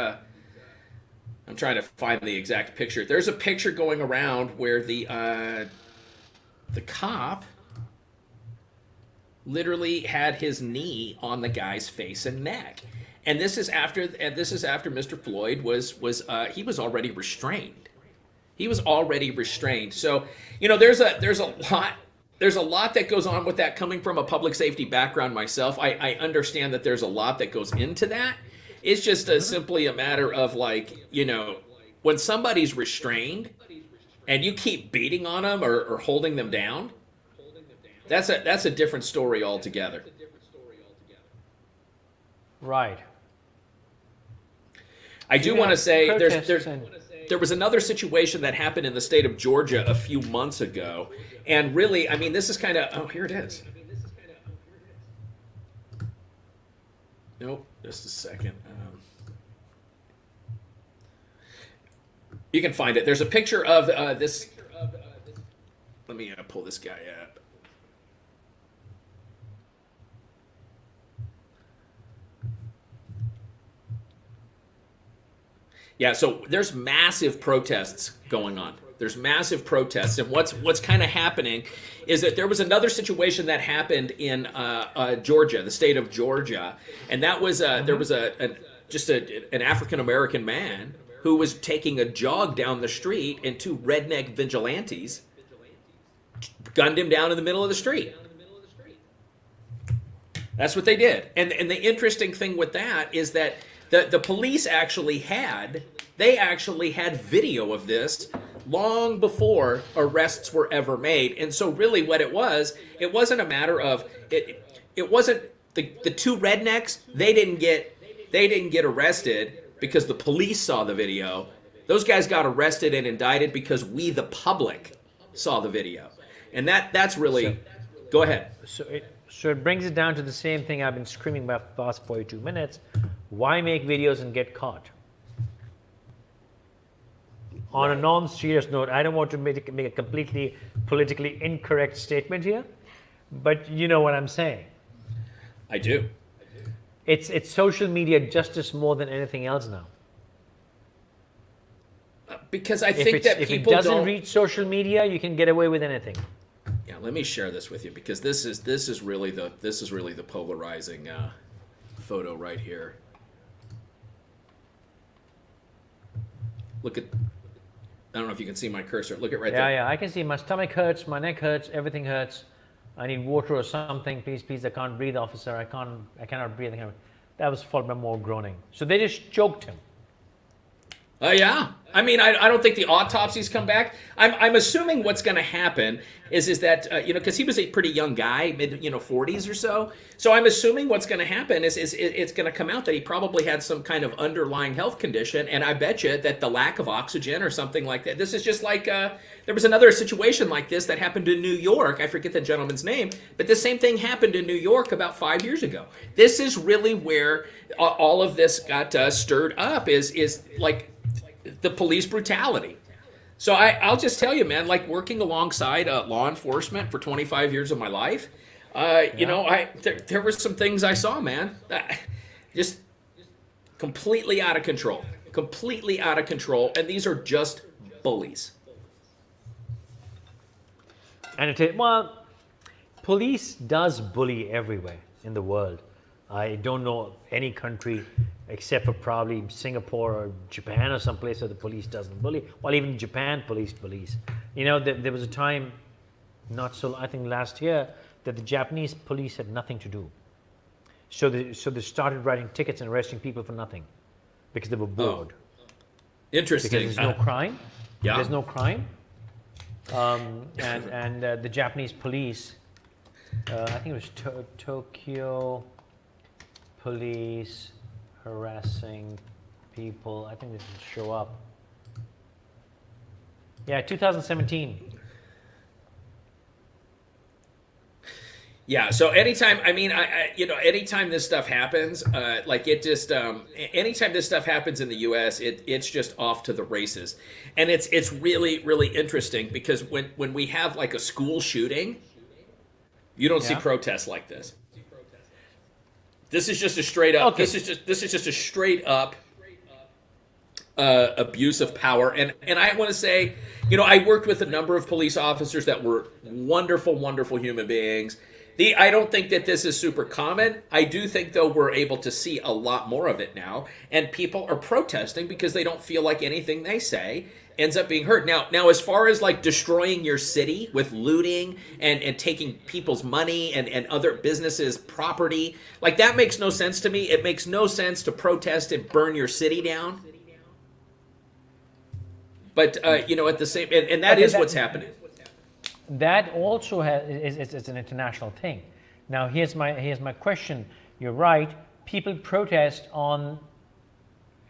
I'm trying to find the exact picture. There's a picture going around where the cop literally had his knee on the guy's face and neck, and this is after Mr. Floyd was he was already restrained. He was already restrained. So there's a lot that goes on with that. Coming from a public safety background myself, I understand that there's a lot that goes into that. It's just simply a matter of when somebody's restrained and you keep beating on them or holding them down, that's a different story altogether. Right. I do want to say protests there was another situation that happened in the state of Georgia a few months ago, and really, I mean, this is kind of here it is. Nope, just a second. You can find it. There's a picture of this. Let me pull this guy up. Yeah, so there's massive protests going on. There's massive protests, and what's kind of happening is that there was another situation that happened in Georgia, the state of Georgia, and that was there was an African American man who was taking a jog down the street, and two redneck vigilantes gunned him down in the middle of the street. That's what they did, and the interesting thing with that is that the police actually had video of this long before arrests were ever made. And so really what it wasn't a matter of it wasn't the two rednecks, they didn't get arrested because the police saw the video. Those guys got arrested and indicted because we the public saw the video. And that's really go ahead. So it brings it down to the same thing I've been screaming about for the past 42 minutes. Why make videos and get caught? On a non-serious note, I don't want to make a completely politically incorrect statement here, but you know what I'm saying. I do. It's social media justice more than anything else now. Because I think that if people it doesn't don't reach social media, you can get away with anything. Yeah, let me share this with you because this is really the polarizing photo right here. Look at, I don't know if you can see my cursor. Look at right there. Yeah, I can see my stomach hurts, my neck hurts, everything hurts. I need water or something. Please, I can't breathe, officer. I cannot breathe. That was followed by more groaning. So they just choked him. Yeah. I mean, I don't think the autopsies come back. I'm assuming what's going to happen is that because he was a pretty young guy, mid 40s or so. So I'm assuming what's going to happen is it's going to come out that he probably had some kind of underlying health condition, and I bet you that the lack of oxygen or something like that. This is just like there was another situation like this that happened in New York. I forget the gentleman's name, but the same thing happened in New York about 5 years ago. This is really where all of this got stirred up. Is like the police brutality. So I'll just tell you, man, like working alongside law enforcement for 25 years of my life, there were some things I saw, man, that just completely out of control, and these are just bullies. And police does bully everywhere in the world. I don't know any country except for probably Singapore or Japan or someplace where the police doesn't bully. Well, even Japan, police. There was a time, I think last year, that the Japanese police had nothing to do. So they started writing tickets and arresting people for nothing because they were bored. Interesting. Because there's no crime. Yeah. There's no crime. And the Japanese police, I think it was Tokyo police harassing people. I think this will show up. Yeah, 2017. Yeah. So anytime, I mean, anytime this stuff happens, like it just, anytime this stuff happens in the U.S., it's just off to the races, and it's really really interesting because when we have like a school shooting, you don't see Yeah. protests like this. This is just a straight up. Okay. This is just a straight up abuse of power. And I want to say, I worked with a number of police officers that were wonderful, wonderful human beings. I don't think that this is super common. I do think, though, we're able to see a lot more of it now. And people are protesting because they don't feel like anything they say ends up being heard. Now, as far as like destroying your city with looting and taking people's money and other businesses' property, like that makes no sense to me. It makes no sense to protest and burn your city down. But, at the same, and that Okay, is what's happening. That also is an international thing. Now, here's my question. You're right. People protest on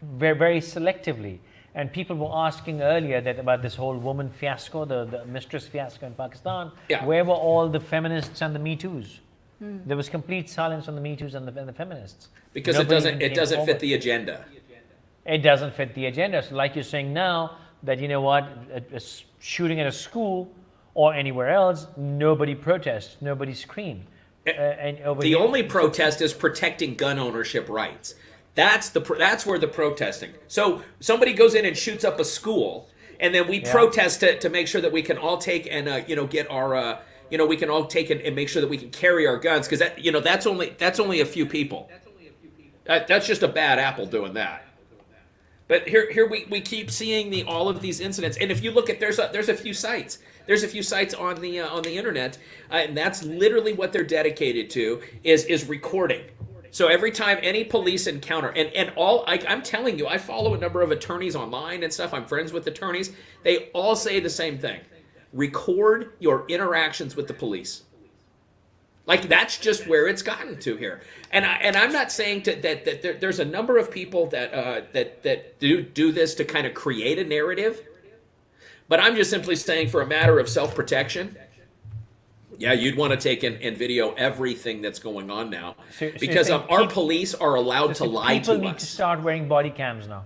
very, very selectively, and people were asking earlier that about this whole woman fiasco, the mistress fiasco in Pakistan. Yeah. Where were all the feminists and the Me Too's? There was complete silence on the Me Too's and the feminists. Because Nobody it even doesn't came fit forward. the agenda. It doesn't fit the agenda. So, like you're saying now, that you know what, a shooting at a school or anywhere else, nobody protests, nobody screams. And over The here, only protest is protecting gun ownership rights. That's where the protesting. So somebody goes in and shoots up a school, and then we protest to make sure that we can all take and get our we can all take and make sure that we can carry our guns, because that's only a few people. That's just a bad apple doing that. But here we keep seeing all of these incidents, and if you look at there's a few sites on the internet, and that's literally what they're dedicated to is recording. So every time any police encounter, and I'm telling you, I follow a number of attorneys online and stuff. I'm friends with attorneys. They all say the same thing: record your interactions with the police. Like that's just where it's gotten to here, and I'm not saying that there's a number of people that do this to kind of create a narrative, but I'm just simply saying for a matter of self-protection, yeah, you'd want to take and video everything that's going on now, So you're because saying our police are allowed to lie people to need us. to start wearing body cams now.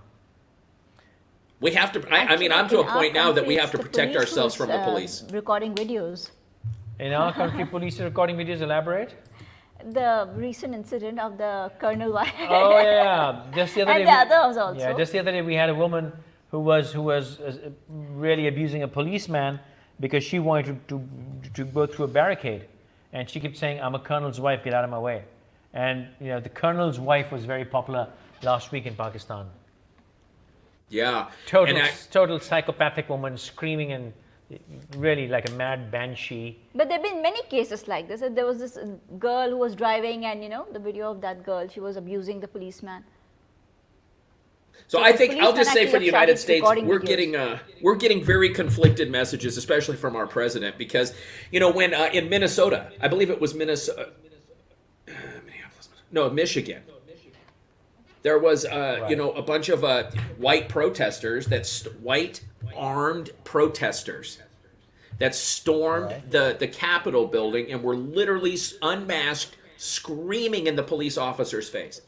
We have to. I mean, I'm to a point now that we have to protect ourselves from the police. Recording videos. In our country, police are recording videos. Elaborate. The recent incident of the Colonel White. Oh yeah, just the other And day. the others also. Yeah, just the other day we had a woman who was really abusing a policeman because she wanted to go through a barricade, and she kept saying, "I'm a colonel's wife. Get out of my way." And the colonel's wife was very popular last week in Pakistan. Yeah, Total psychopathic woman screaming and really like a mad banshee. But there have been many cases like this. There was this girl who was driving, and the video of that girl, she was abusing the policeman. So So I the think I'll just say policeman for the actually United started States, recording we're getting very conflicted messages, especially from our president, because when in Minnesota, I believe it was Michigan, there was a bunch of white protesters white armed protesters that stormed the Capitol building and were literally unmasked, screaming in the police officer's face.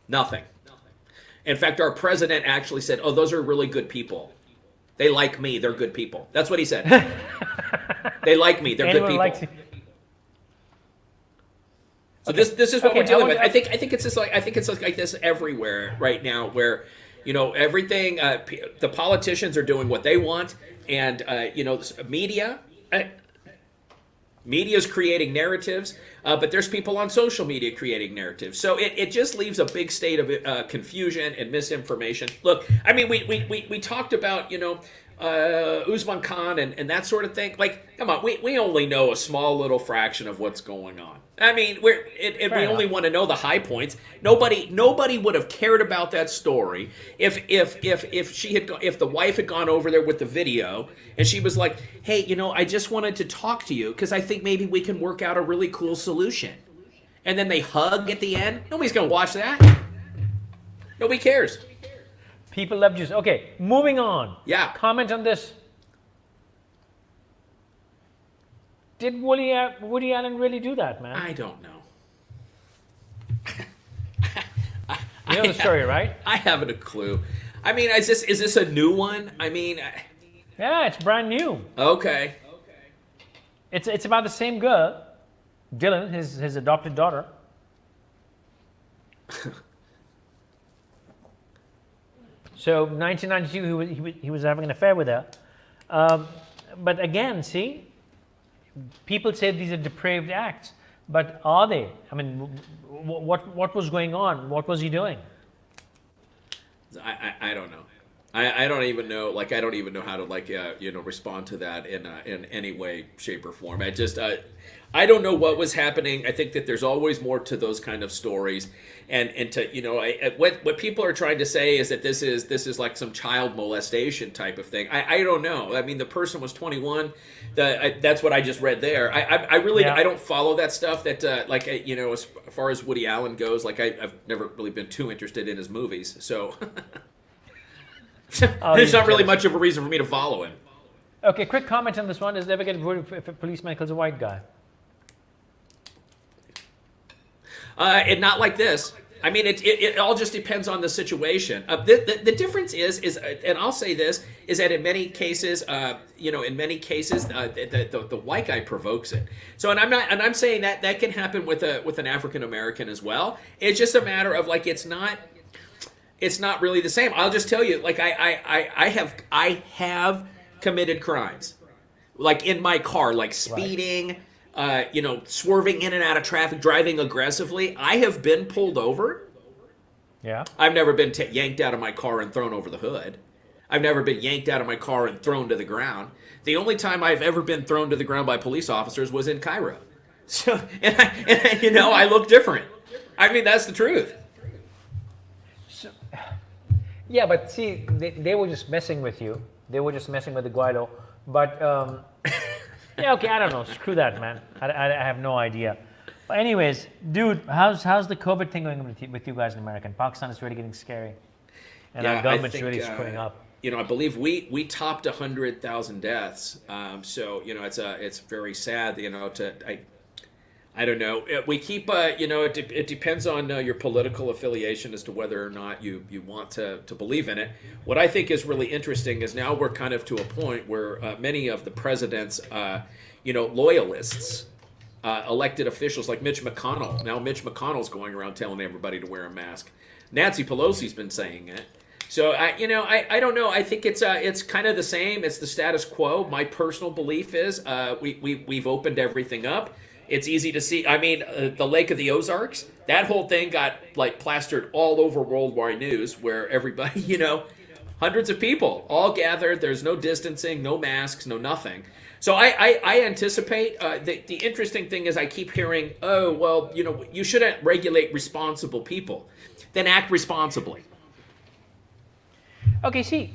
Nothing. In fact, our president actually said, "Oh, those are really good people. They like me. They're good people." That's what he said. They like me. They're good Anyone people. likes So this is what Okay, we're dealing I with. want- I think it's just like this everywhere right now, where everything. The politicians are doing what they want, and media. Media is creating narratives, but there's people on social media creating narratives. So it just leaves a big state of confusion and misinformation. Look, I mean, we talked about, Usman Khan and that sort of thing. Like, come on, we only know a small little fraction of what's going on. I mean, we only want to know the high points. Nobody would have cared about that story if the wife had gone over there with the video and she was like, "Hey, I just wanted to talk to you because I think maybe we can work out a really cool solution." And then they hug at the end. Nobody's going to watch that. Nobody cares. People love juice. Okay, moving on. Yeah. Comment on this. Did Woody Allen really do that, man? I don't know. You know the story, right? I haven't a clue. I mean, is this a new one? I mean, Yeah, it's brand new. okay. It's about the same girl, Dylan, his adopted daughter. So 1992, he was having an affair with her. But again, see, people say these are depraved acts, but are they? I mean, what was going on? What was he doing? I don't know. I don't even know. Like, I don't even know how to respond to that in any way, shape, or form. I don't know what was happening. I think that there's always more to those kind of stories, and to what people are trying to say is that this is like some child molestation type of thing. I don't know. I mean, the person was 21. That's what I just read there. I really I don't follow that stuff. That as far as Woody Allen goes, like I've never really been too interested in his movies, so. There's not really much of a reason for me to follow him. Okay, quick comment on this one. Does it ever get worried if a policeman kills a white guy? And not like this. I mean, it all just depends on the situation. The difference is, and I'll say this, is that in many cases, the white guy provokes it. So, and I'm saying that can happen with an African American as well. It's just a matter of like it's not really the same. I'll just tell you, like I have committed crimes, like in my car, like speeding, swerving in and out of traffic, driving aggressively. I have been pulled over. Yeah. I've never been yanked out of my car and thrown over the hood. I've never been yanked out of my car and thrown to the ground. The only time I've ever been thrown to the ground by police officers was in Cairo. So, and I look different. I mean, that's the truth. Yeah, but see, they were just messing with you. They were just messing with the Guido. But, yeah, okay, I don't know. Screw that, man. I have no idea. But anyways, dude, how's the COVID thing going with you guys in America? And Pakistan is really getting scary. And our government's really screwing up. I believe we topped 100,000 deaths. So, it's very sad, I don't know. We keep, it depends on your political affiliation as to whether or not you want to believe in it. What I think is really interesting is now we're kind of to a point where many of the president's, loyalists, elected officials like Mitch McConnell. Now Mitch McConnell's going around telling everybody to wear a mask. Nancy Pelosi's been saying it. So I don't know. I think it's kind of the same. It's the status quo. My personal belief is we've opened everything up. It's easy to see. I mean, the Lake of the Ozarks, that whole thing got like plastered all over worldwide news where everybody, hundreds of people all gathered. There's no distancing, no masks, no nothing. So I anticipate the interesting thing is I keep hearing, oh, well, you shouldn't regulate responsible people. Then act responsibly. Okay, see,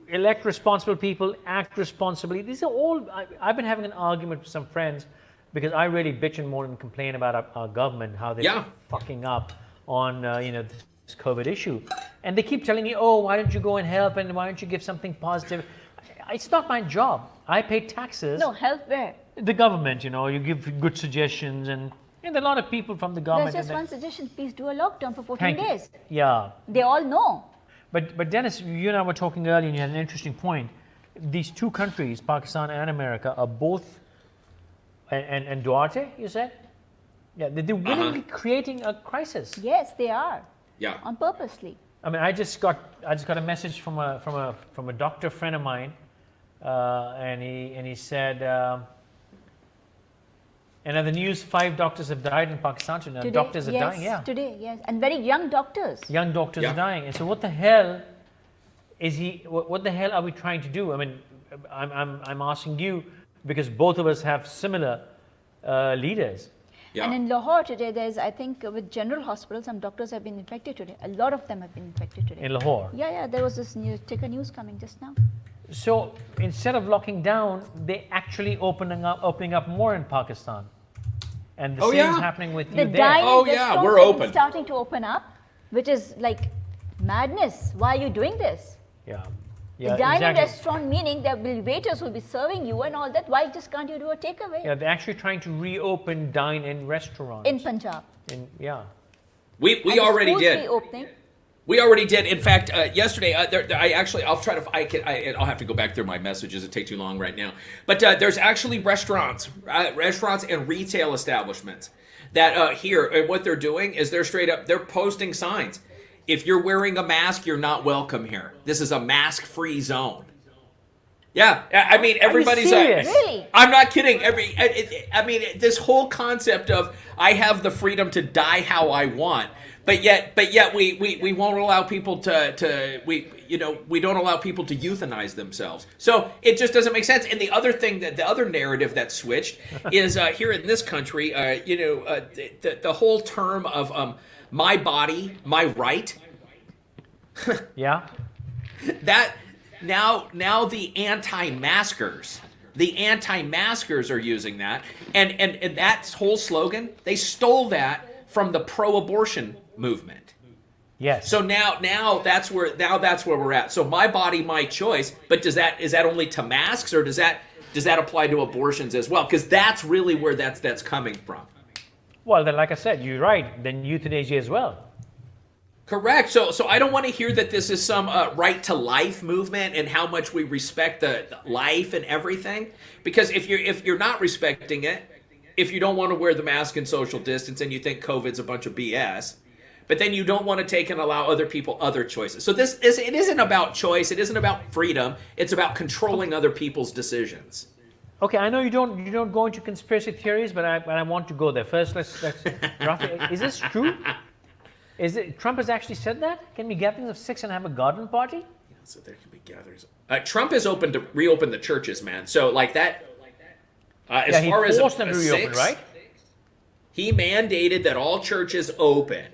elect responsible people, act responsibly. These are all, I've been having an argument with some friends because I really bitch and moan and complain about our government, how they're fucking up on, this COVID issue. And they keep telling me, oh, why don't you go and help and why don't you give something positive? It's not my job. I pay taxes. No, help where? The government, you give good suggestions and a lot of people from the government. There's just one suggestion. Please do a lockdown for 14 Thank days. You. Yeah. They all know. But Dennis, you and I were talking earlier and you had an interesting point. These two countries, Pakistan and America, are both, and Duarte, you said? Yeah, they're willingly creating a crisis. Yes, they are. Yeah. On purposely. I mean, I just got a message from a doctor friend of mine, and he said, and in the news, 5 doctors have died in Pakistan today. Today, Doctors are dying, yeah. Today, yes, and very young doctors. Young doctors are dying, and so what the hell what the hell are we trying to do? I mean, I'm asking you because both of us have similar leaders. Yeah. And in Lahore today, there's, I think, with General Hospital, some doctors have been infected today. A lot of them have been infected today. In Lahore? Yeah, there was this ticker news coming just now. So instead of locking down, they're actually opening up more in Pakistan. And the same is happening with you there. We're open. Starting to open up, which is like madness. Why are you doing this? Yeah. The Yeah, dining exactly. restaurant, meaning there will be waiters who will be serving you and all that. Why just can't you do a takeaway? Yeah, they're actually trying to reopen dine-in restaurants. In Punjab. Yeah. We And the already schools did. reopening. We already did. In fact, yesterday, I'll try to, I'll have to go back through my messages. It take too long right now. But there's actually restaurants and retail establishments that here, and what they're doing is they're posting signs. If you're wearing a mask, you're not welcome here. This is a mask-free zone. Yeah, I mean, everybody's serious? Really? I'm not kidding. I mean, this whole concept of I have the freedom to die how I want, but yet we won't allow people we don't allow people to euthanize themselves. So it just doesn't make sense. And the other thing the other narrative that switched is here in this country, the whole term of my body, my right. Yeah. That now the anti-maskers are using that, and that whole slogan, they stole that from the pro-abortion movement. Yes. So now that's where we're at. So my body, my choice. But is that only to masks, or does that apply to abortions as well? Because that's really where that's coming from. Well, then, like I said, you're right. Then euthanasia as well. Correct. So I don't want to hear that this is some right to life movement and how much we respect the life and everything. Because if you're not respecting it, if you don't want to wear the mask and social distance and you think COVID's a bunch of BS, but then you don't want to take and allow other people other choices. So it isn't about choice. It isn't about freedom. It's about controlling other people's decisions. Okay, I know you don't go into conspiracy theories, but I want to go there. First, let's Rafi, is this true? Is it Trump has actually said that? Can we gatherings of 6 and have a garden party? So there can be gatherings. Trump is open to reopen the churches, man. So like that. As he far as forced them to reopen, 6, right? He mandated that all churches open.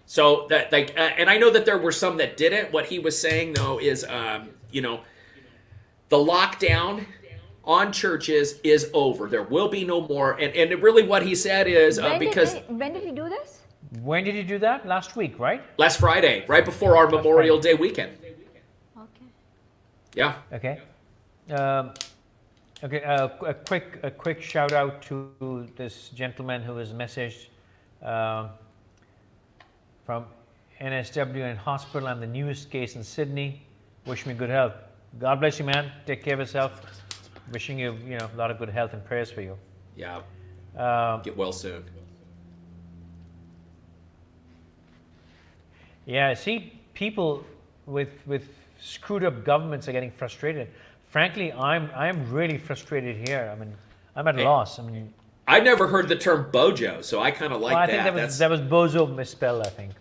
So that and I know that there were some that didn't. What he was saying though is, the lockdown on churches is over. There will be no more. And really, what he said is When did he do this? When did he do that? Last week, right? last Friday, right before our Memorial Day weekend. Okay. Yeah. Okay. A quick shout out to this gentleman who was messaged from NSW in hospital and the newest case in Sydney. Wish me good health. God bless you, man. Take care of yourself. Wishing you, a lot of good health and prayers for you. Yeah. Get well soon. Yeah, I see people with screwed up governments are getting frustrated. Frankly, I'm really frustrated here. I mean, I'm at loss. I mean, I've never heard the term bojo, so I kind of like I that. think that was bozo misspelled, I think.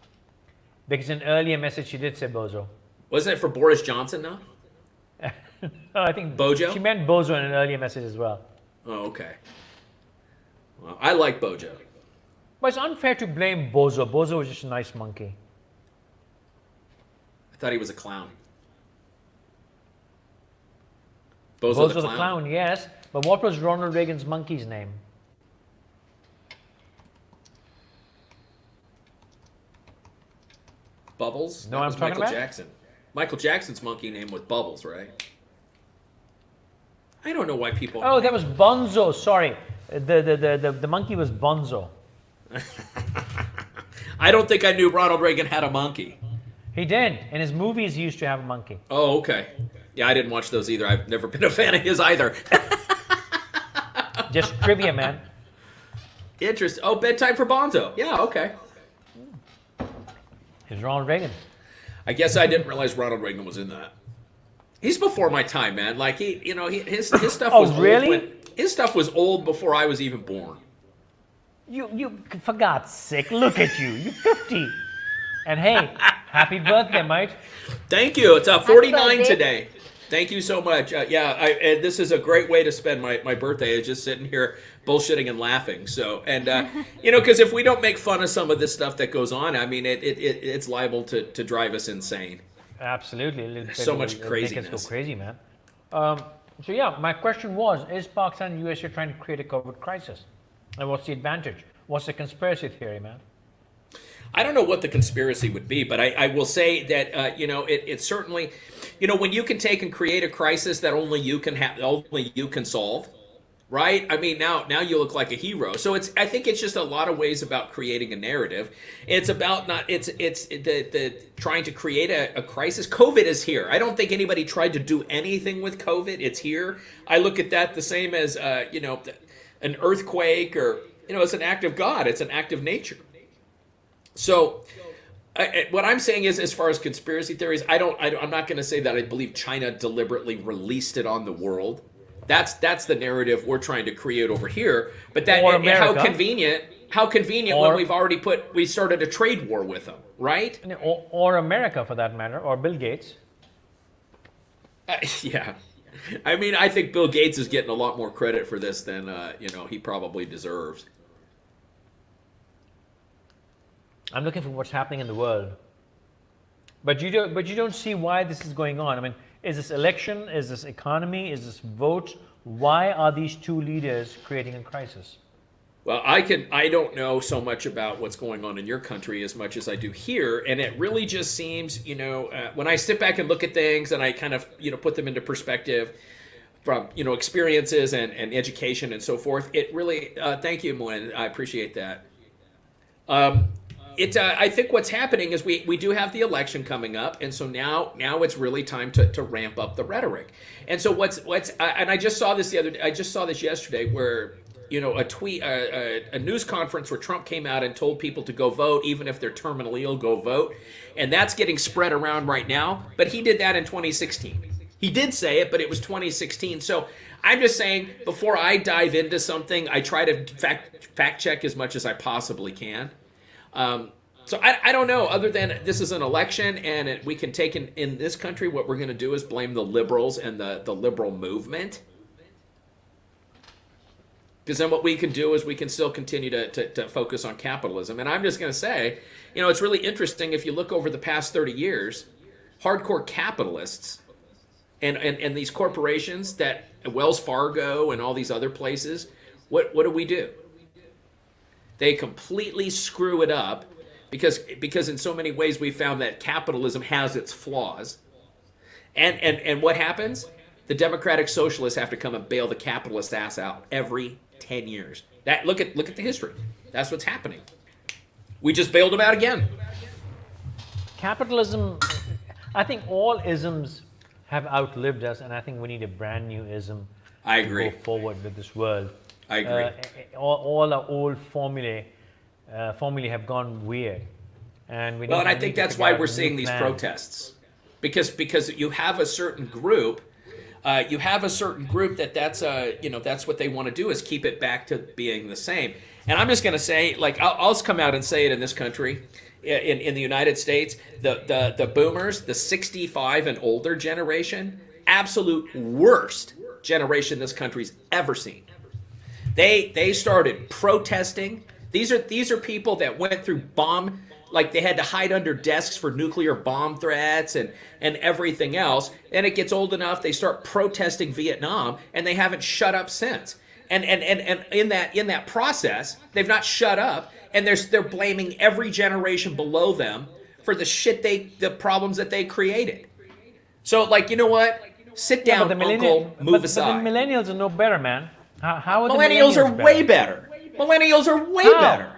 Because in an earlier message she did say bozo. Wasn't it for Boris Johnson now? No, I think Bojo? she meant bozo in an earlier message as well. Oh, okay. Well, I like bojo. But it's unfair to blame Bozo. Bozo was just a nice monkey. I thought he was a clown. Bozo the clown, yes. But what was Ronald Reagan's monkey's name? Bubbles? No, That I'm was talking Michael about? Jackson. Michael Jackson's monkey name was Bubbles, right? I don't know why people. Oh, that was Bonzo. Sorry, the monkey was Bonzo. I don't think I knew Ronald Reagan had a monkey. He did. In his movies, he used to have a monkey. Oh, okay. Yeah, I didn't watch those either. I've never been a fan of his either. Just trivia, man. Interesting. Oh, bedtime for Bonzo. Yeah, okay. It was Ronald Reagan. I guess I didn't realize Ronald Reagan was in that. He's before my time, man. Like his stuff Oh, was really? old his stuff was old before I was even born. You for God's sake, look at you. You're 50. And hey, happy birthday, mate. Thank you. It's 49 birthday. today. Thank you so much. And this is a great way to spend my birthday, is just sitting here bullshitting and laughing. So, and because if we don't make fun of some of this stuff that goes on, I mean, it's liable to drive us insane. Absolutely. So much It'll craziness. Make us go crazy, man. So yeah, my question was, is Pakistan and USA trying to create a COVID crisis? And what's the advantage? What's the conspiracy theory, man? I don't know what the conspiracy would be, but I will say that it certainly, when you can take and create a crisis that only you can solve, right? I mean, now you look like a hero. So I think it's just a lot of ways about creating a narrative. It's about it's the trying to create a crisis. COVID is here. I don't think anybody tried to do anything with COVID. It's here. I look at that the same as an earthquake, or it's an act of God. It's an act of nature. So what I'm saying is, as far as conspiracy theories, I'm not going to say that I believe China deliberately released it on the world. That's the narrative we're trying to create over here. But how convenient when we started a trade war with them, right? Or America, for that matter, or Bill Gates. Yeah. I mean, I think Bill Gates is getting a lot more credit for this than he probably deserves. I'm looking for what's happening in the world, but you don't see why this is going on. I mean, is this election? Is this economy? Is this votes? Why are these two leaders creating a crisis? Well, I don't know so much about what's going on in your country as much as I do here, and it really just seems, when I sit back and look at things and I kind of, put them into perspective from, experiences and education and so forth, it really, thank you, Moen, I appreciate that. I think what's happening is we do have the election coming up, and so now it's really time to ramp up the rhetoric. And so and I just saw this yesterday, where a news conference where Trump came out and told people to go vote, even if they're terminally ill, go vote, and that's getting spread around right now. But he did that in 2016. He did say it, but it was 2016. So I'm just saying, before I dive into something, I try to fact check as much as I possibly can. So I don't know, other than this is an election, and we can take in this country, what we're going to do is blame the liberals and the liberal movement. Because then what we can do is we can still continue to focus on capitalism. And I'm just going to say, it's really interesting, if you look over the past 30 years, hardcore capitalists and these corporations, that Wells Fargo and all these other places, what do? They completely screw it up because in so many ways we found that capitalism has its flaws. And what happens? The Democratic Socialists have to come and bail the capitalist ass out every 10 years. Look at the history. That's what's happening. We just bailed them out again. Capitalism, I think all isms have outlived us, and I think we need a brand new ism I agree. to go forward with this world. I agree. All our old formulae have gone weird, and and I think that's why we're seeing these protests, because you have a certain group, that's what they want to do, is keep it back to being the same. And I'm just going to say, like, I'll come out and say it in this country, in the United States, the boomers, the 65 and older generation, absolute worst generation this country's ever seen. They started protesting. These are people that went through they had to hide under desks for nuclear bomb threats and everything else. And it gets old enough, they start protesting Vietnam, and they haven't shut up since. And in that process, they've not shut up, and they're blaming every generation below them for the problems that they created. So, you know what? Sit down, Uncle, move aside. But the millennials are no better, man. How are Millennials are way better. Millennials are way better.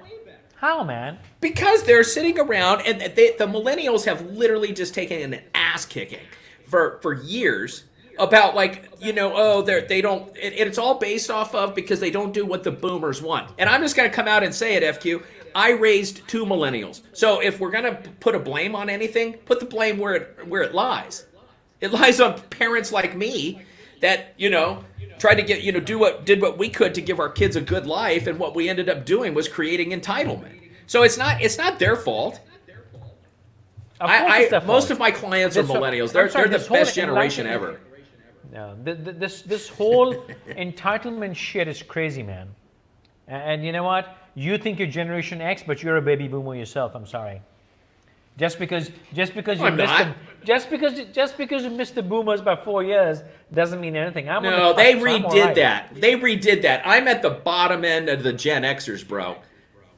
How, man? Because they're sitting around, and the millennials have literally just taken an ass kicking for years about they don't. It's all based off of because they don't do what the boomers want. And I'm just going to come out and say it, FQ. I raised 2 millennials. So if we're going to put a blame on anything, put the blame where it lies. It lies on parents like me that tried to did what we could to give our kids a good life, and what we ended up doing was creating entitlement. So it's not their fault. Most of my clients are millennials. They're the best generation ever. No, this whole entitlement shit is crazy, man. And you know what? You think you're Generation X, but you're a baby boomer yourself. I'm sorry. Just because you missed the boomers by 4 years doesn't mean anything. They redid that. They redid that. I'm at the bottom end of the Gen Xers, bro.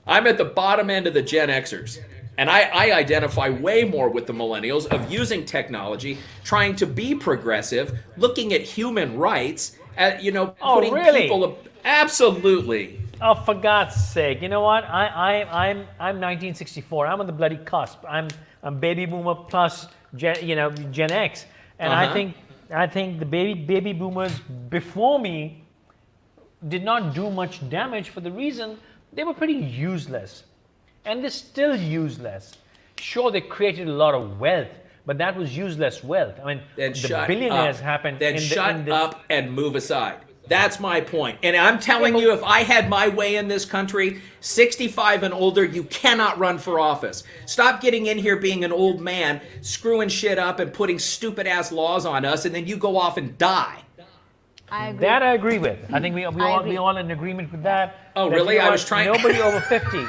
I'm at the bottom end of the Gen Xers. And I identify way more with the millennials of using technology, trying to be progressive, looking at human rights, Oh, putting really? people. Absolutely. Oh, for God's sake! You know what? I'm 1964. I'm on the bloody cusp. I'm baby boomer plus Gen X, and Uh-huh. I think the baby boomers before me did not do much damage for the reason they were pretty useless, and they're still useless. Sure, they created a lot of wealth, but that was useless wealth. I mean, Then the shut billionaires up. happened. Then in the, shut in the, up and move aside. That's my point. And I'm telling Yeah, but- you, if I had my way in this country, 65 and older, you cannot run for office. Stop getting in here being an old man, screwing shit up and putting stupid ass laws on us, and then you go off and die. I agree. That I agree with. I think we agree. all in agreement with that. Oh, that, really? you know I what? was trying- Nobody over 50.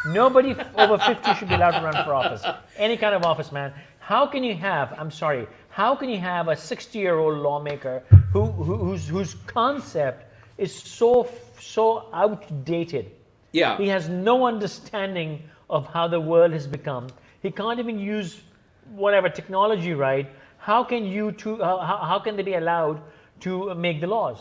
Nobody over 50 should be allowed to run for office. Any kind of office, man. How can you have? I'm sorry. How can you have a 60-year-old lawmaker whose concept is so outdated? Yeah. He has no understanding of how the world has become. He can't even use whatever technology right. How can how can they be allowed to make the laws?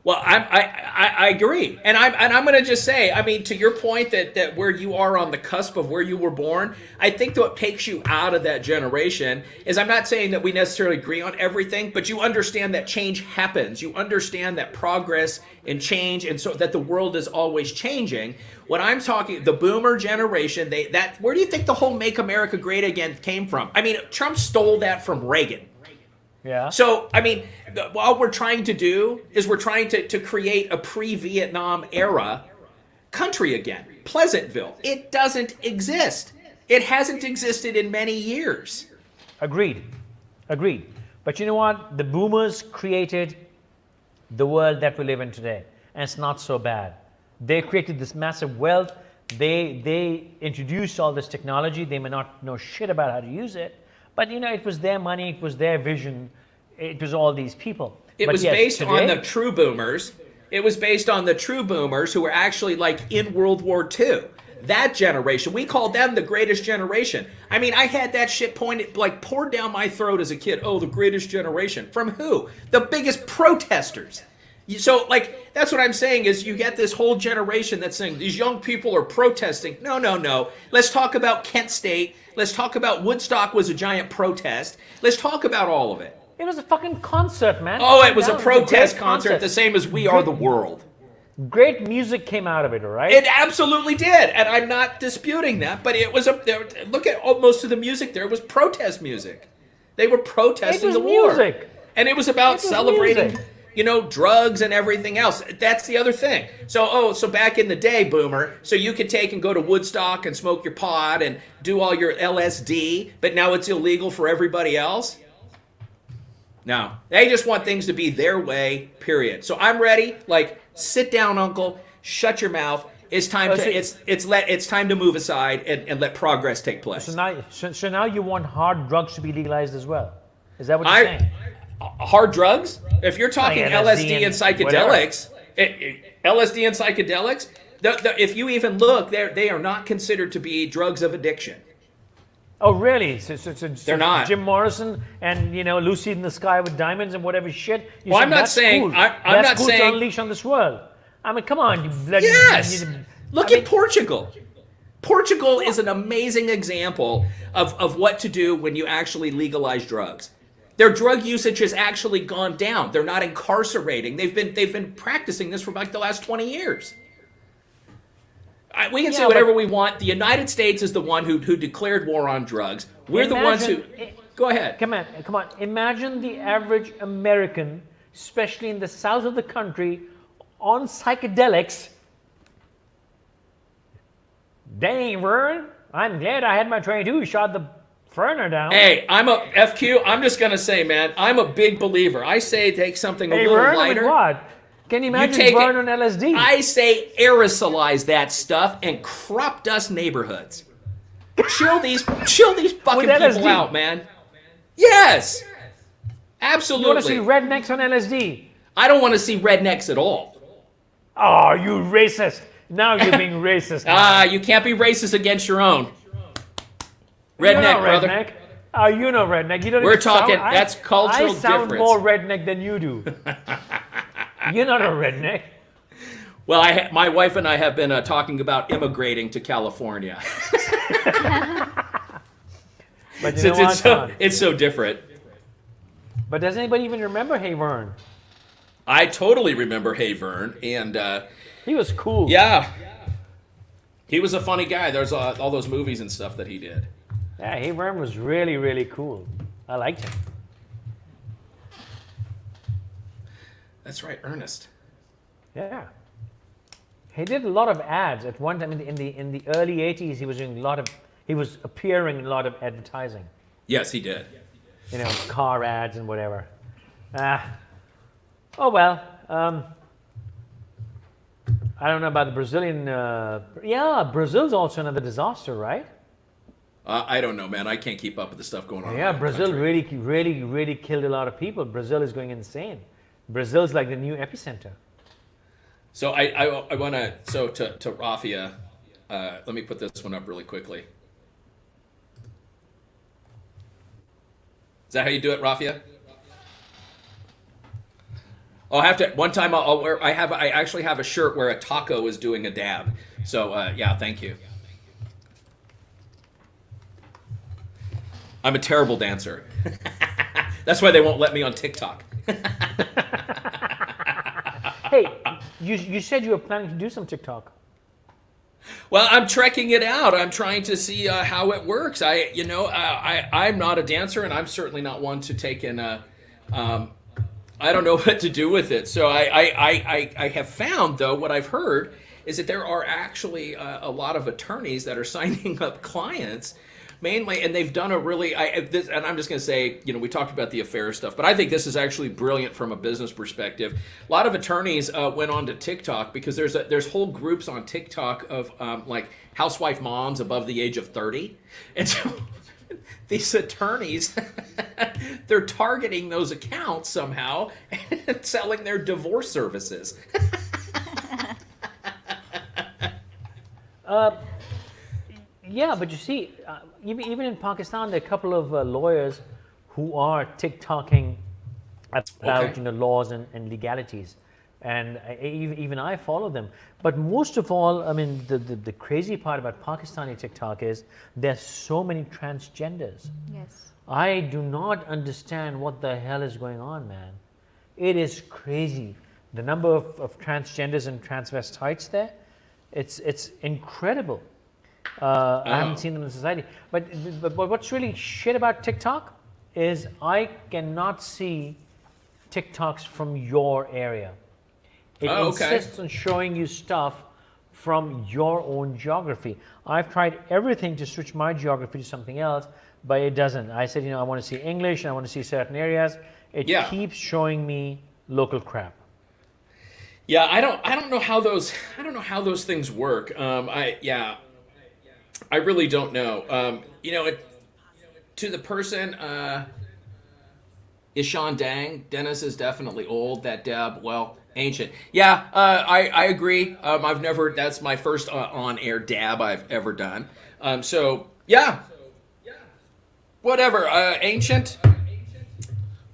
Well, I agree, and I'm going to just say, I mean, to your point that where you are on the cusp of where you were born, I think that what takes you out of that generation is, I'm not saying that we necessarily agree on everything, but you understand that change happens. You understand that progress and change, and so that the world is always changing. When I'm talking the Boomer generation, where do you think the whole "Make America Great Again" came from? I mean, Trump stole that from Reagan. Yeah. So, I mean, what we're trying to do is we're trying to create a pre-Vietnam era country again. Pleasantville. It doesn't exist. It hasn't existed in many years. Agreed. But you know what? The boomers created the world that we live in today, and it's not so bad. They created this massive wealth. They introduced all this technology. They may not know shit about how to use it, but it was their money. It was their vision. It was all these people. It But was yes, based on today- the true boomers. It was based on the true boomers who were actually like in World War II. That generation, we called them the greatest generation. I mean, I had that shit poured down my throat as a kid. Oh, the greatest generation. From who? The biggest protesters. So, that's what I'm saying is you get this whole generation that's saying these young people are protesting. No. Let's talk about Kent State. Let's talk about Woodstock was a giant protest. Let's talk about all of it. It was a fucking concert, man. Oh, it was a That protest great concert, the same as We Are the World. Great music came out of it, all right? It absolutely did, and I'm not disputing that. But it was look at most of the music there was protest music. They were protesting It was the war, music. and it was about It was celebrating, music. drugs and everything else. That's the other thing. So back in the day, Boomer, so you could take and go to Woodstock and smoke your pot and do all your LSD, but now it's illegal for everybody else. No, they just want things to be their way, period. So I'm ready. Sit down, Uncle. Shut your mouth. It's time it's time to move aside and let progress take place. So now you want hard drugs to be legalized as well? Is that what you're saying? Hard drugs? If you're talking Like LSD LSD and psychedelics, LSD and psychedelics, if you even look, they are not considered to be drugs of addiction. Oh, really? So They're not. Jim Morrison and Lucy in the Sky with Diamonds and whatever shit. You Well, said I'm not that's saying- cool. I'm That's not cool saying- to unleash on this world. I mean, come on, you bloody. Yes. Look at Portugal. Portugal is an amazing example of what to do when you actually legalize drugs. Their drug usage has actually gone down. They're not incarcerating. They've been practicing this for the last 20 years. We can say Yeah, whatever but- we want. The United States is the one who declared war on drugs. We're the ones who. Go ahead. Come on. Imagine the average American, especially in the south of the country, on psychedelics. Dang, Vern, I'm glad I had my 22 shot the Ferner down. Hey, I'm a FQ. I'm just gonna say, man, I'm a big believer. I say take something a Hey, little Vern, I mean, lighter. what? Can you imagine take Vern it- on LSD? I say aerosolize that stuff and crop dust neighborhoods. chill these fucking With LSD. people out, man. Yes, you absolutely. want to see rednecks on LSD? I don't want to see rednecks at all. Oh, you racist. Now you're being racist. You can't be racist against your own. You're Redneck, not brother. redneck. Oh, you know redneck. You don't We're even talking- sound, that's cultural I sound difference. more redneck than you do. You're not a redneck. Well, my wife and I have been talking about immigrating to California. But you Since know what? it's so different. But does anybody even remember Hayvern? I totally remember Hayvern, and He was cool. yeah, he was a funny guy. There's all those movies and stuff that he did. Yeah, Hayvern was really, really cool. I liked him. That's right, Ernest. Yeah. He did a lot of ads at one time in the early 80s. He was doing he was appearing in a lot of advertising. Yes, he did. You know, car ads and whatever. Oh well. I don't know about the Brazilian. Yeah, Brazil's also another disaster, right? I don't know, man. I can't keep up with the stuff going on. Yeah, in my Brazil country. really killed a lot of people. Brazil is going insane. Brazil's like the new epicenter. So I want to Rafia. Let me put this one up really quickly. Is that how you do it, Rafia? I'll have to one time. I'll wear. I actually have a shirt where a taco is doing a dab. So yeah, thank you. I'm a terrible dancer. That's why they won't let me on TikTok. Hey, you said you were planning to do some TikTok. Well, I'm trekking it out. I'm trying to see how it works. I'm not a dancer, and I'm certainly not one to take in. I don't know what to do with it. So I have found, though, what I've heard is that there are actually a lot of attorneys that are signing up clients. Mainly, and they've done a really, and I'm just going to say, we talked about the affair stuff, but I think this is actually brilliant from a business perspective. A lot of attorneys went on to TikTok because there's whole groups on TikTok of like housewife moms above the age of 30, and so these attorneys, they're targeting those accounts somehow and selling their divorce services. Yeah, but you see, even in Pakistan, there are a couple of lawyers who are TikToking about laws and legalities, and even I follow them. But most of all, I mean, the crazy part about Pakistani TikTok is there's so many transgenders. Yes. I do not understand what the hell is going on, man. It is crazy. The number of transgenders and transvestites there, it's incredible. I haven't seen them in society. But what's really shit about TikTok is I cannot see TikToks from your area. It insists on showing you stuff from your own geography. I've tried everything to switch my geography to something else, but it doesn't. I said, I want to see English and I want to see certain areas. It keeps showing me local crap. Yeah, I don't know how those things work. I really don't know. To the person, Ishan Dang, Dennis is definitely old. That Deb, well, ancient. Yeah, I agree. That's my first on-air dab I've ever done. So yeah, whatever. Ancient.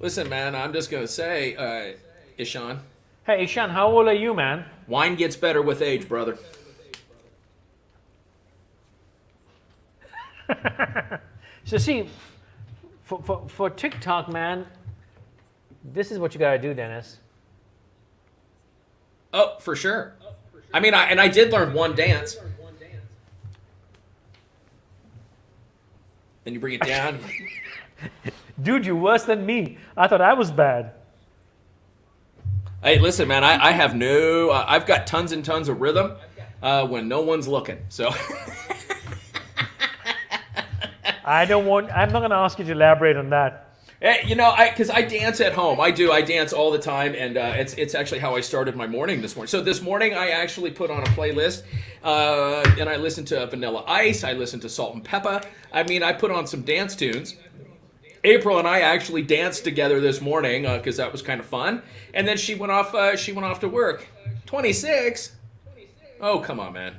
Listen, man, I'm just gonna say, Ishan. Hey, Ishan, how old are you, man? Wine gets better with age, brother. So see, for TikTok, man, this is what you gotta do, Dennis. Oh, for sure. I mean, I did learn one dance. Then you bring it down. Dude, you're worse than me. I thought I was bad. Hey, listen, man, I have I've got tons and tons of rhythm when no one's looking. So I'm not gonna ask you to elaborate on that. because I dance at home. I dance all the time, and it's actually how I started my morning this morning. So this morning I actually put on a playlist, and I listened to Vanilla Ice. I listened to Salt and Pepper. I mean, I put on some dance tunes. April and I actually danced together this morning because that was kind of fun. And then she went off to work. 26? Oh, come on, man.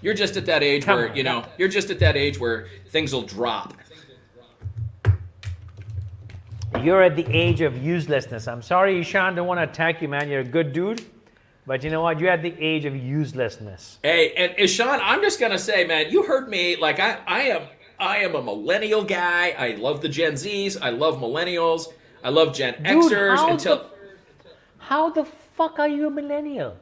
You're just at that age Come where, on. you know, you're just at that age where things will drop. You're at the age of uselessness. I'm sorry, Ishan, don't want to attack you, man. You're a good dude. But you know what? You're at the age of uselessness. Hey, and Ishan, I'm just gonna say, man, you heard me. Like I am a millennial guy. I love the Gen Zs. I love millennials. I love Gen Xers. How the fuck are you a millennial?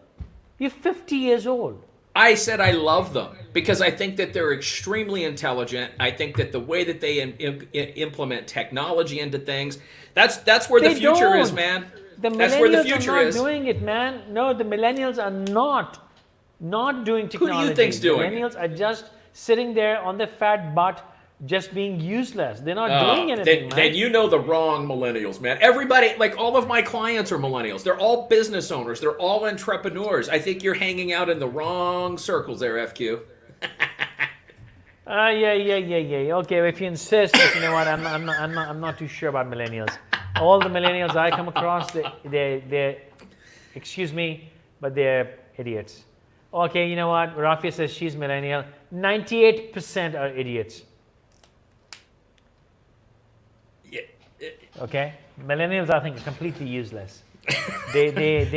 You're 50 years old. I said I love them because I think that they're extremely intelligent. I think that the way that they implement technology into things, that's where the They future is, don't. man. The That's where the millennials future are not is. doing it, man. No, the millennials are not doing Who technology. do you think's doing it? Millennials are just sitting there on their fat butt, just being useless. They're not doing anything, man. Then you know the wrong millennials, man. Everybody, like all of my clients are millennials. They're all business owners. They're all entrepreneurs. I think you're hanging out in the wrong circles there, FQ. Yeah. Okay, if you insist, but you know what? I'm not too sure about millennials. All the millennials I come across, they're excuse me, but they're idiots. Okay, you know what? Rafia says she's millennial. 98% are idiots. Yeah. Okay, millennials I think are completely useless. They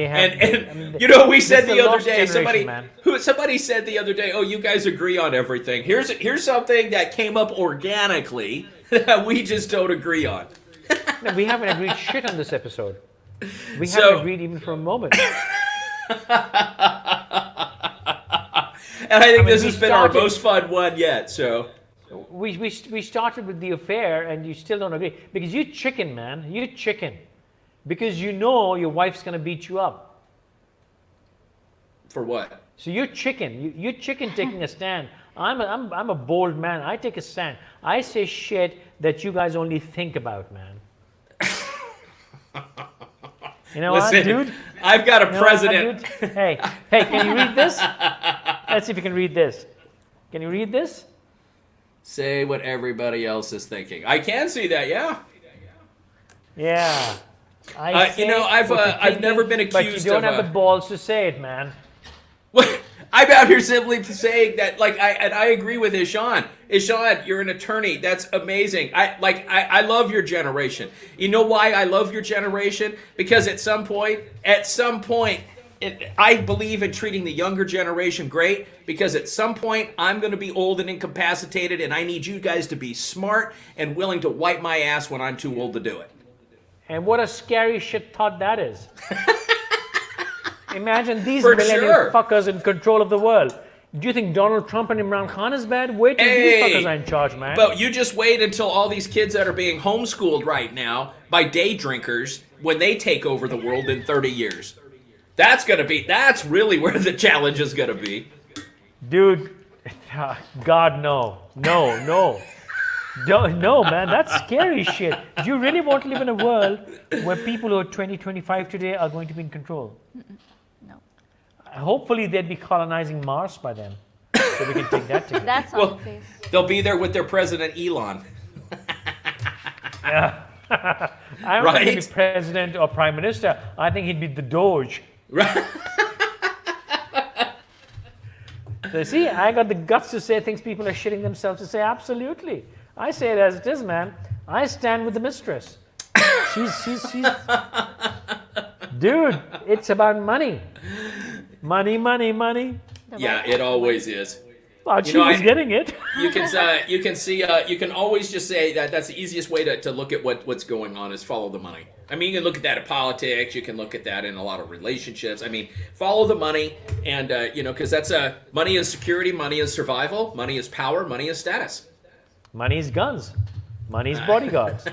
have. And you know, we said this is the a other lost day, generation, somebody said the other day, oh, you guys agree on everything. Here's something that came up organically that we just don't agree on. No, we haven't agreed shit on this episode. We So- haven't agreed even for a moment. And I think mean, this we has been our started- most fun one yet. So We started with the affair and you still don't agree because you chicken, man. You chicken because you know your wife's gonna beat you up. for what? So you're chicken. You're chicken taking a stand. I'm a bold man. I take a stand. I say shit that you guys only think about, man. You know Listen, what, dude? I've got a You know what, president. dude? Hey, can you read this? Let's see if you can read this. Can you read this? Say what everybody else is thinking. I can see that, yeah. Yeah. You know, I've never been but accused you don't of have the balls to say it, man. I'm out here simply saying that, like, I agree with Ishan. Ishan, you're an attorney. That's amazing. I love your generation. You know why I love your generation? Because at some point, I believe in treating the younger generation great. Because at some point, I'm going to be old and incapacitated, and I need you guys to be smart and willing to wipe my ass when I'm too old to do it. And what a scary shit thought that is. Imagine these For millennial sure. fuckers in control of the world. Do you think Donald Trump and Imran Khan is bad? Wait till these fuckers are in charge, man. But you just wait until all these kids that are being homeschooled right now by day drinkers, when they take over the world in 30 years. That's really where the challenge is going to be. Dude, God, no. No, man, that's scary shit. Do you really want to live in a world where people who are 20, 25 today are going to be in control? No. Hopefully they'd be colonizing Mars by then. So we can take that together. That's on Well, the face. they'll be there with their president, Elon. I don't think he'd Right? be president or prime minister. I think he'd be the Doge. Right? So see, I got the guts to say things people are shitting themselves to say. Absolutely. I say it as it is, man. I stand with the mistress. She's dude, it's about money. Money. Yeah, it always is. Well, You she know, was getting it. You can always just say that that's the easiest way to look at what's going on is follow the money. I mean, you can look at that in politics. You can look at that in a lot of relationships. I mean, follow the money, and because that's money is security, money is survival, money is power, money is status. Money's guns. Money's bodyguards.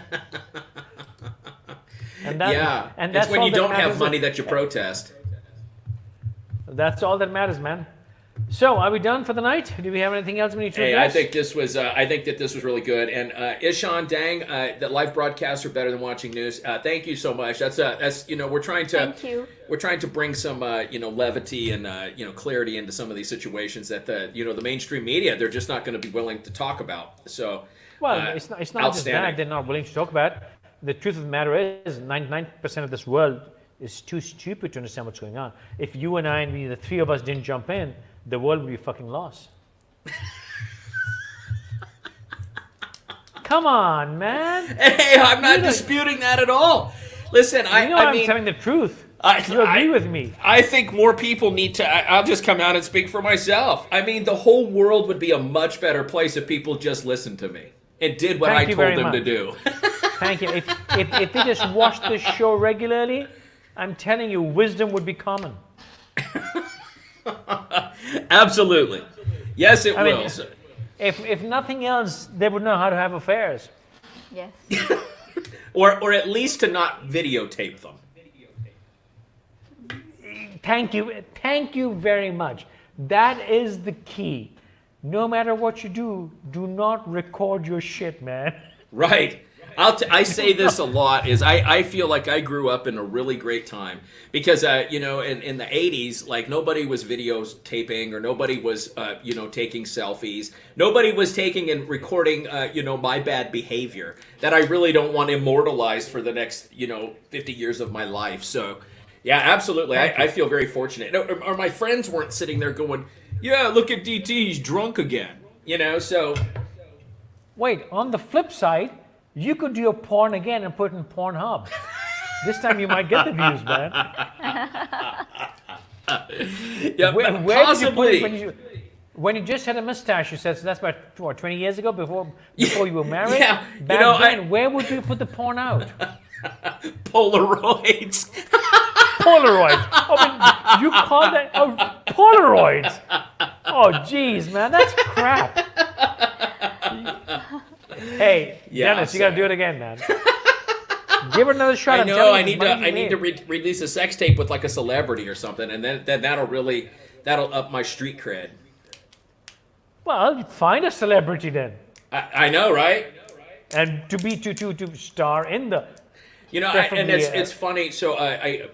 And that, Yeah, and it's that's when all you that don't have matters. money that you protest. That's all that matters, man. So, are we done for the night? Do we have anything else we need to Hey, I address? think this was. I think that this was really good. And Ishan Dang, that live broadcasts are better than watching news. Thank you so much. That's we're trying to. Thank you. We're trying to bring some levity and clarity into some of these situations that the mainstream media, they're just not going to be willing to talk about. So. Well, it's not just that outstanding. they're not willing to talk about it. The truth of the matter is 99% of this world is too stupid to understand what's going on. If you and I and the three of us didn't jump in, the world would be fucking lost. Come on, man. Hey, I'm not You know- disputing that at all. Listen, You know I I'm mean, telling the truth. I- You agree I- with me. I think more people need to. I'll just come out and speak for myself. I mean, the whole world would be a much better place if people just listened to me and did what Thank I you told very them to much. do. Thank you. If they just watched this show regularly, I'm telling you, wisdom would be common. Absolutely. Yes, it I mean, will. So- If nothing else, they would know how to have affairs. Yes. or at least to not videotape them. Thank you very much. That is the key. No matter what you do, do not record your shit, man. Right. I say this a lot is I feel like I grew up in a really great time because in the 80s like nobody was videotaping or nobody was taking selfies. Nobody was taking and recording my bad behavior that I really don't want immortalized for the next 50 years of my life. So yeah, absolutely. I feel very fortunate. Or my friends weren't sitting there going, "Yeah, look at DT, he's drunk again." So Wait, on the flip side, you could do a porn again and put it in Pornhub. This time you might get the views, man. yeah, Where did you put possibly. it when you just had a mustache? You said so. That's about 20 years ago, before you were married. Yeah, Back then, where would you put the porn out? Polaroids. Polaroids. Oh, but you call that Polaroids? Oh, jeez, man, that's crap. Hey, Yeah, Dennis, you got to sorry. do it again, man. Give it another shot. I I'm know. telling I you, need the to. money I you need to made. release a sex tape with like a celebrity or something, and then that'll up my street cred. Well, find a celebrity then, I know, right? and to star in the. And Definitely, it's funny. So I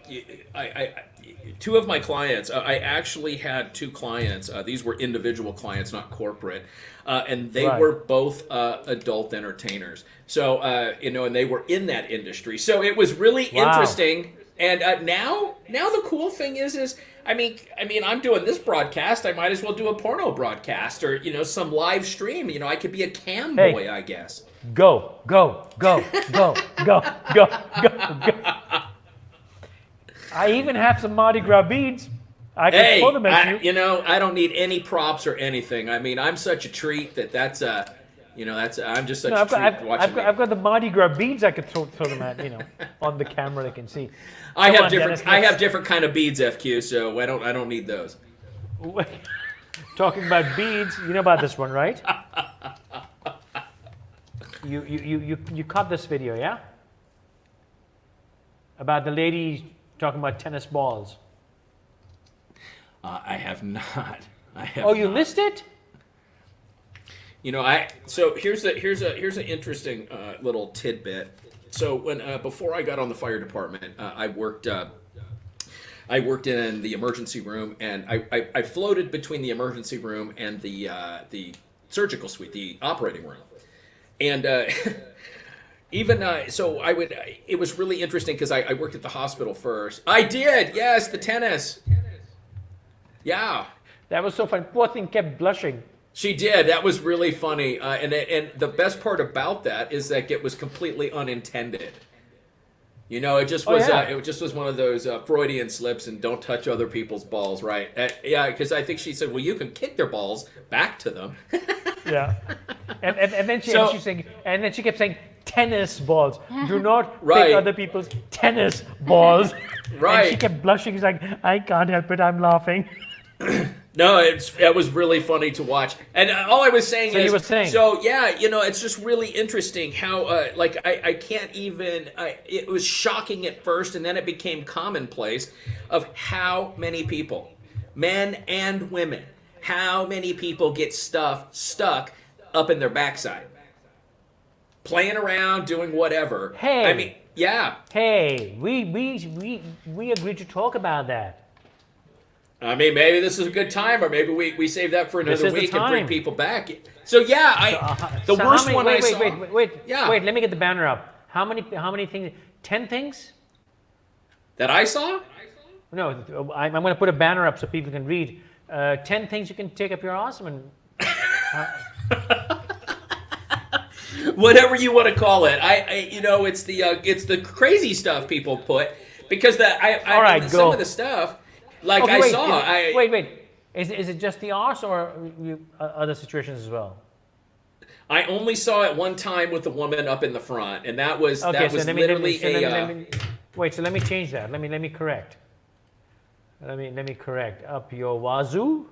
two of my clients. I actually had two clients. These were individual clients, not corporate, and they Right. were both adult entertainers. So and they were in that industry. So it was really Wow. interesting. And now the cool thing is I mean I'm doing this broadcast. I might as well do a porno broadcast or some live stream. I could be a cam Hey. boy, I guess. Go. I even have some Mardi Gras beads. I can Hey, throw them at you. I don't need any props or anything. I mean, I'm such a treat that's I'm just such No, a treat watching. I've got the Mardi Gras beads I could throw them at, on the camera they can see. I Come have on, different. Dennis, I let's- have different kind of beads, FQ. So I don't need those. Talking about beads, you know about this one, right? You caught this video, yeah? About the lady talking about tennis balls. I have not. I have. Oh, you not. missed it? So here's an interesting little tidbit. So when before I got on the fire department, I worked in the emergency room, and I floated between the emergency room and the surgical suite, the operating room, and so I would. It was really interesting because I worked at the hospital first. I did, yes, the tennis. Yeah. That was so fun. Poor thing kept blushing. She did. That was really funny, and the best part about that is that it was completely unintended. It just Oh, was. yeah. It just was one of those Freudian slips and don't touch other people's balls, right? Yeah, because I think she said, "Well, you can kick their balls back to them." Yeah. And then she So- and then she kept saying tennis balls. Do not Right. pick other people's tennis balls. And she Right. kept blushing. She's like, I can't help it. I'm laughing. No, it was really funny to watch. And all I was saying So is, you were saying. so yeah, it's just really interesting how, I can't even, it was shocking at first, and then it became commonplace of how many people, men and women, how many people get stuff stuck up in their backside. Playing around, doing whatever. Hey. I mean, yeah. Hey, we agreed to talk about that. I mean, maybe this is a good time, or maybe we save that for This another is the week and bring time. people back. So yeah, the So worst how many, one wait, I wait, saw. Wait, Yeah. wait, let me get the banner up. How many things? 10 things? That I saw? No, I'm going to put a banner up so people can read. 10 things you can take up your awesome and Whatever you want to call it. It's the crazy stuff people put because All right, some go. of the stuff like Okay, I wait, saw. wait. Is it just the arse or other situations as well? I only saw it one time with the woman up in the front, and that was Okay, so literally wait. So let me change that. Let me correct. Let me correct. Up your wazoo,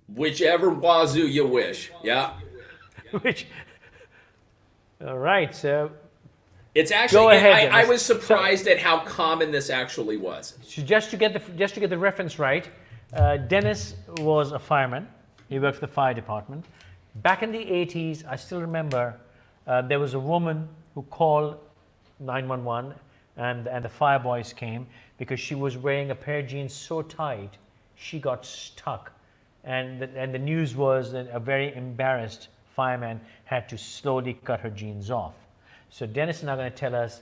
whichever wazoo you wish. Yeah. which. All right. So It's actually. Go ahead, I Dennis. was surprised at how common this actually was. So just to get the reference right, Dennis was a fireman. He worked for the fire department. Back in the 80s, I still remember there was a woman who called 911, and the fire boys came because she was wearing a pair of jeans so tight she got stuck, and the news was that a very embarrassed fireman had to slowly cut her jeans off. So Dennis is now going to tell us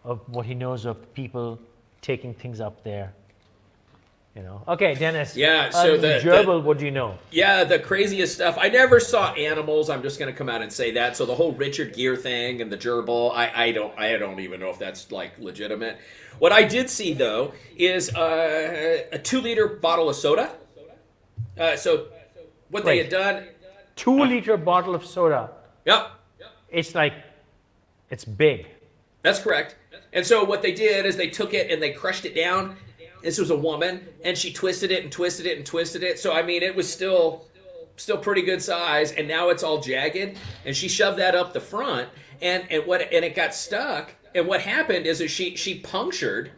of what he knows of people taking things up there. Okay, Dennis. Yeah, so gerbil, what do you know? Yeah, the craziest stuff. I never saw animals. I'm just going to come out and say that. So the whole Richard Gere thing and the gerbil, I don't even know if that's like legitimate. What I did see though is a 2-liter bottle of soda. So what they had done. 2-liter bottle of soda. Yep. It's big. That's correct. And so what they did is they took it and they crushed it down. This was a woman, and she twisted it and twisted it and twisted it. So I mean, it was still pretty good size, and now it's all jagged. And she shoved that up the front, and it got stuck. And what happened is that she punctured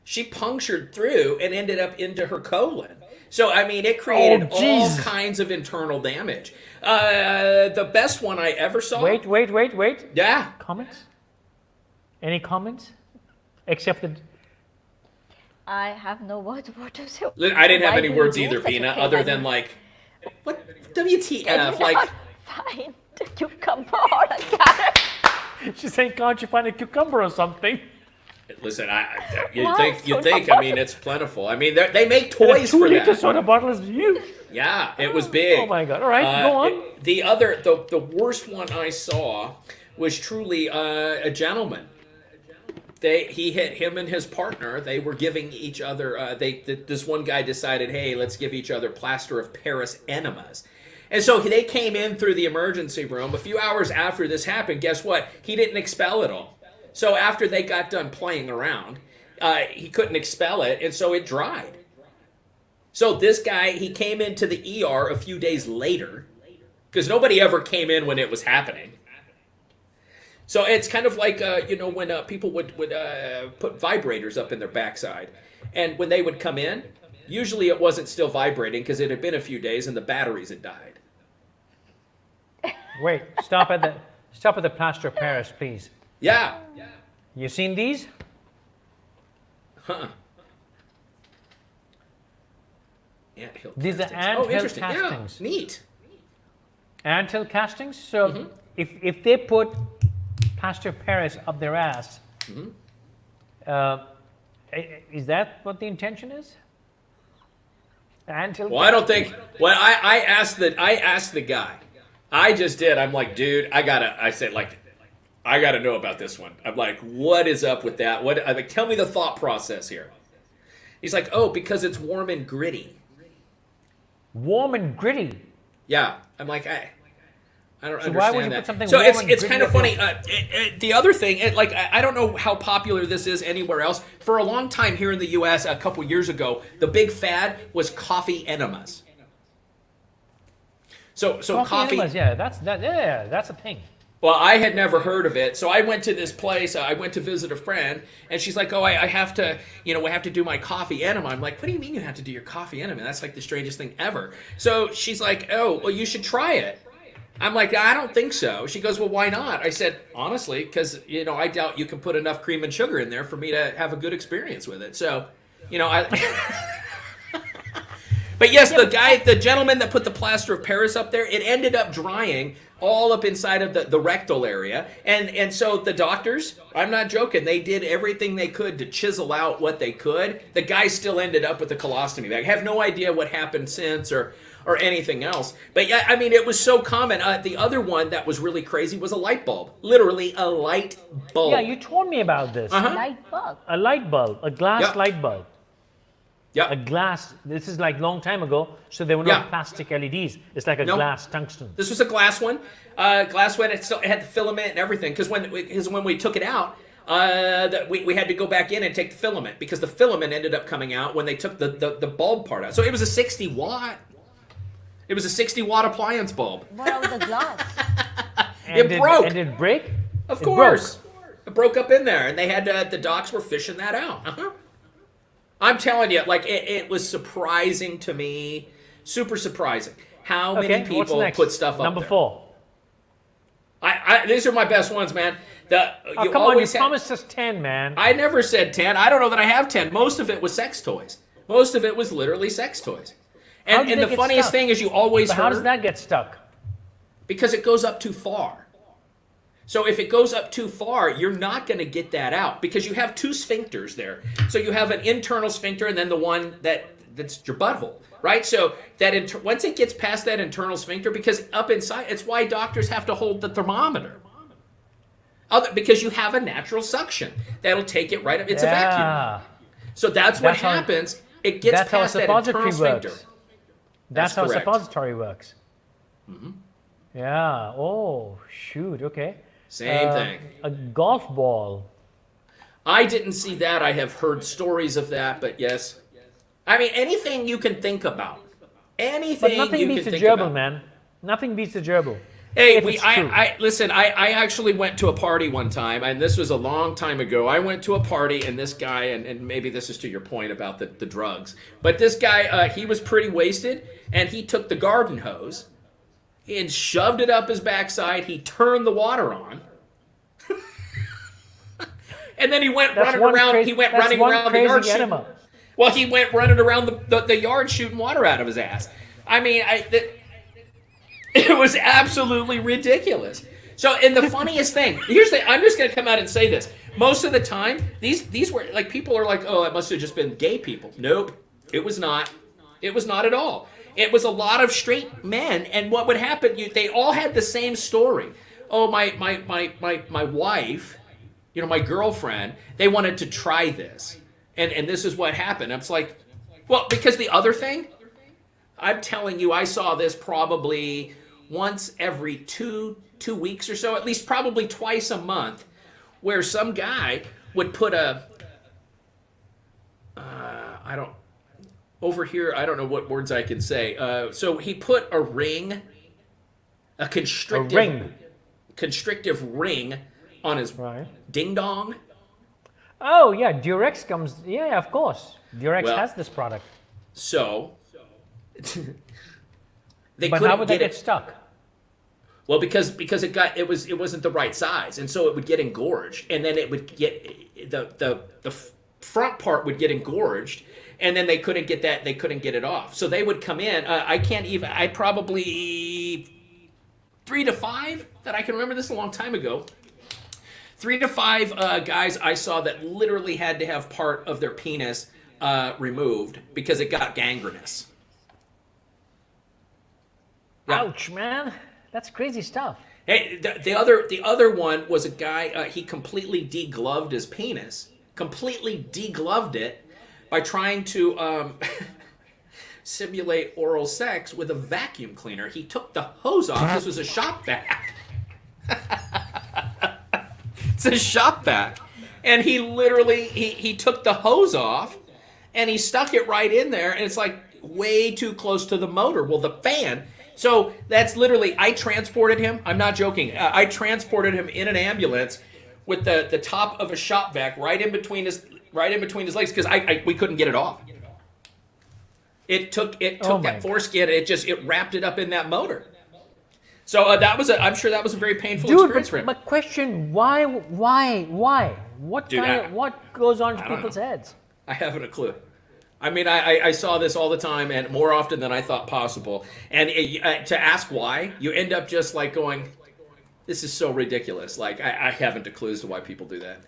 through and ended up into her colon. So I mean, it created all kinds of internal damage. The best one I ever saw. Wait. Yeah. Comments? Any comments? Except that. I have no words what to say. I didn't have Why any do words you do either, such a Pina, thing? other I than mean, like, what can WTF? you Like, not find a cucumber or a carrot? She's saying, can't you find a cucumber or something? listen, Why you'd soda think. I mean, it's plentiful. I mean, they make And a toys for 2-liter that. soda bottle is you. Yeah, it was big. Oh my God! All right, go on. The worst one I saw was truly a gentleman. Him and his partner. They were giving each other. This one guy decided, hey, let's give each other plaster of Paris enemas. And so they came in through the emergency room. A few hours after this happened, guess what? He didn't expel it all. So after they got done playing around, he couldn't expel it, and so it dried. So this guy, he came into the ER a few days later, because nobody ever came in when it was happening. So it's kind of like, when people would put vibrators up in their backside. And when they would come in, usually it wasn't still vibrating because it had been a few days and the batteries had died. Wait, stop at the plaster of Paris, please. Yeah. You seen these? Huh. Anthill These are castings. anthill Interesting. castings. Yeah, neat. Anthill castings. So if they put plaster of Paris up their ass, is that what the intention is? Anthill. Well, I don't think. Well, I asked the guy. I just did. I'm like, dude, I gotta know about this one. I'm like, what is up with that? I'm like, tell me the thought process here. He's like, oh, because it's warm and gritty. Warm and gritty. Yeah. I'm like, I don't understand why would you that. put something So warm it's and kind gritty of funny. The other thing, I don't know how popular this is anywhere else. For a long time here in the U.S., a couple years ago, the big fad was coffee enemas. So coffee. enemas, yeah, that's a thing. Well, I had never heard of it, so I went to this place. I went to visit a friend, and she's like, "Oh, I have to, we have to do my coffee enema." I'm like, "What do you mean you have to do your coffee enema? That's like the strangest thing ever." So she's like, "Oh, well, you should try it." I'm like, "I don't think so." She goes, "Well, why not?" I said, "Honestly, because I doubt you can put enough cream and sugar in there for me to have a good experience with it." So, I. But yes, the gentleman that put the plaster of Paris up there, it ended up drying all up inside of the rectal area. And so the doctors, I'm not joking, they did everything they could to chisel out what they could. The guy still ended up with a colostomy bag. I have no idea what happened since or or anything else. But yeah, I mean, it was so common. The other one that was really crazy was a light bulb. Literally a light bulb. Yeah, you told me about this. Light bulb. A light bulb, a glass Yeah. light bulb. Yeah. A glass, this is like long time ago, so there were no Yeah. plastic LEDs. It's like a No. glass tungsten. This was a glass one. Glass one. It still had the filament and everything. Because when we took it out, we had to go back in and take the filament because the filament ended up coming out when they took the bulb part out. So it was a 60 watt. It was a 60 watt appliance bulb. What about the glass? And broke. And it break? Of It course. It broke up in there, and they had the docs were fishing that out. I'm telling you, like it was surprising to me, super surprising how Okay, many what's people next? put stuff up Number there. 4. These are my best ones, man. Oh, come on, you always had- promised us 10, man. I never said 10. I don't know that I have 10. Most of it was sex toys. Most of it was literally sex toys. How And, did and they the get funniest stuck? thing is you always But how does heard that get stuck? because it goes up too far. So if it goes up too far, you're not going to get that out because you have two sphincters there. So you have an internal sphincter and then the one that's your butthole, right? So that once it gets past that internal sphincter, because up inside, it's why doctors have to hold the thermometer. Because you have a natural suction that'll take it right up. It's a vacuum. Yeah. So that's what That's how- happens. It gets That's how a past that internal suppository sphincter. works. That's how a correct. suppository works. Yeah. Oh, shoot. Okay. Same thing. A golf ball. I didn't see that. I have heard stories of that, but yes. I mean, anything you can think about. Anything But nothing you beats can the think gerbil, about. man. Nothing beats the gerbil. Hey, If it's true. listen, I actually went to a party one time, and this was a long time ago. I went to a party, and this guy, and maybe this is to your point about the drugs, but this guy, he was pretty wasted, and he took the garden hose and shoved it up his backside. He turned the water on. And then he went running around. He went running around the yard shooting. enema. Well, he went running around the yard shooting water out of his ass. I mean, it was absolutely ridiculous. So, and the funniest thing, I'm just going to come out and say this. Most of the time, these were like, people are like, oh, it must have just been gay people. Nope, it was not. It was not at all. It was a lot of straight men, and what would happen? They all had the same story. Oh, my wife, my girlfriend, they wanted to try this, and this is what happened. It's like, well, because the other thing, I'm telling you, I saw this probably once every two weeks or so, at least probably twice a month, where some guy would put over here, I don't know what words I can say. So he put a ring, a constrictive ring on his Right. ding dong. Oh, yeah. Durex comes. Yeah, of course. Durex Well, has this product. So they But couldn't how would that get get it. stuck? Well, because it wasn't the right size, and so it would get engorged, and then it would get the front part would get engorged, and then they couldn't get it off. So they would come in. I probably 3 to 5 that I can remember. This a long time ago. 3 to 5 guys I saw that literally had to have part of their penis removed because it got gangrenous. Yeah. Ouch, man. That's crazy stuff. Hey, the other one was a guy. He completely degloved his penis. Completely degloved it by trying to simulate oral sex with a vacuum cleaner. He took the hose off. This was a shop vac. It's a shop vac, and he literally he took the hose off, and he stuck it right in there, and it's like way too close to the motor. Well, the fan. So that's literally, I transported him. I'm not joking. I transported him in an ambulance with the top of a shop vac right in between his legs because we couldn't get it off. It took Oh my that foreskin. It wrapped it up in that motor. So I'm sure that was a very painful Dude, experience for him. but question, why? What Dude, what goes on to I don't people's know. heads? I haven't a clue. I mean, I saw this all the time and more often than I thought possible. And to ask why, you end up just like going, this is so ridiculous. Like, I haven't a clue as to why people do that.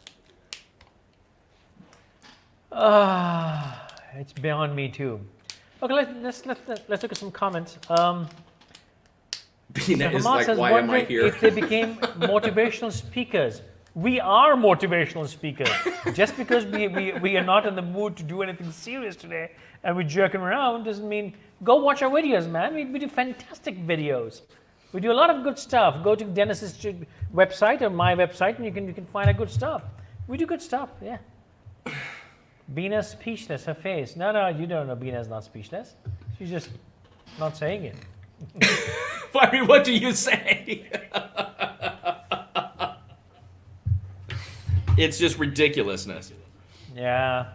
It's beyond me too. Okay, let's look at some comments. Bina is Hamas like, says, why am I wondering here? if they became motivational speakers. We are motivational speakers. Just because we are not in the mood to do anything serious today and we're jerking around doesn't mean go watch our videos, man. We do fantastic videos. We do a lot of good stuff. Go to Dennis's website or my website and you can find our good stuff. We do good stuff, yeah. Bina's speechless, her face. No, you don't know Bina's not speechless. She's just not saying it. I mean, what do you say? It's just ridiculousness. Yeah.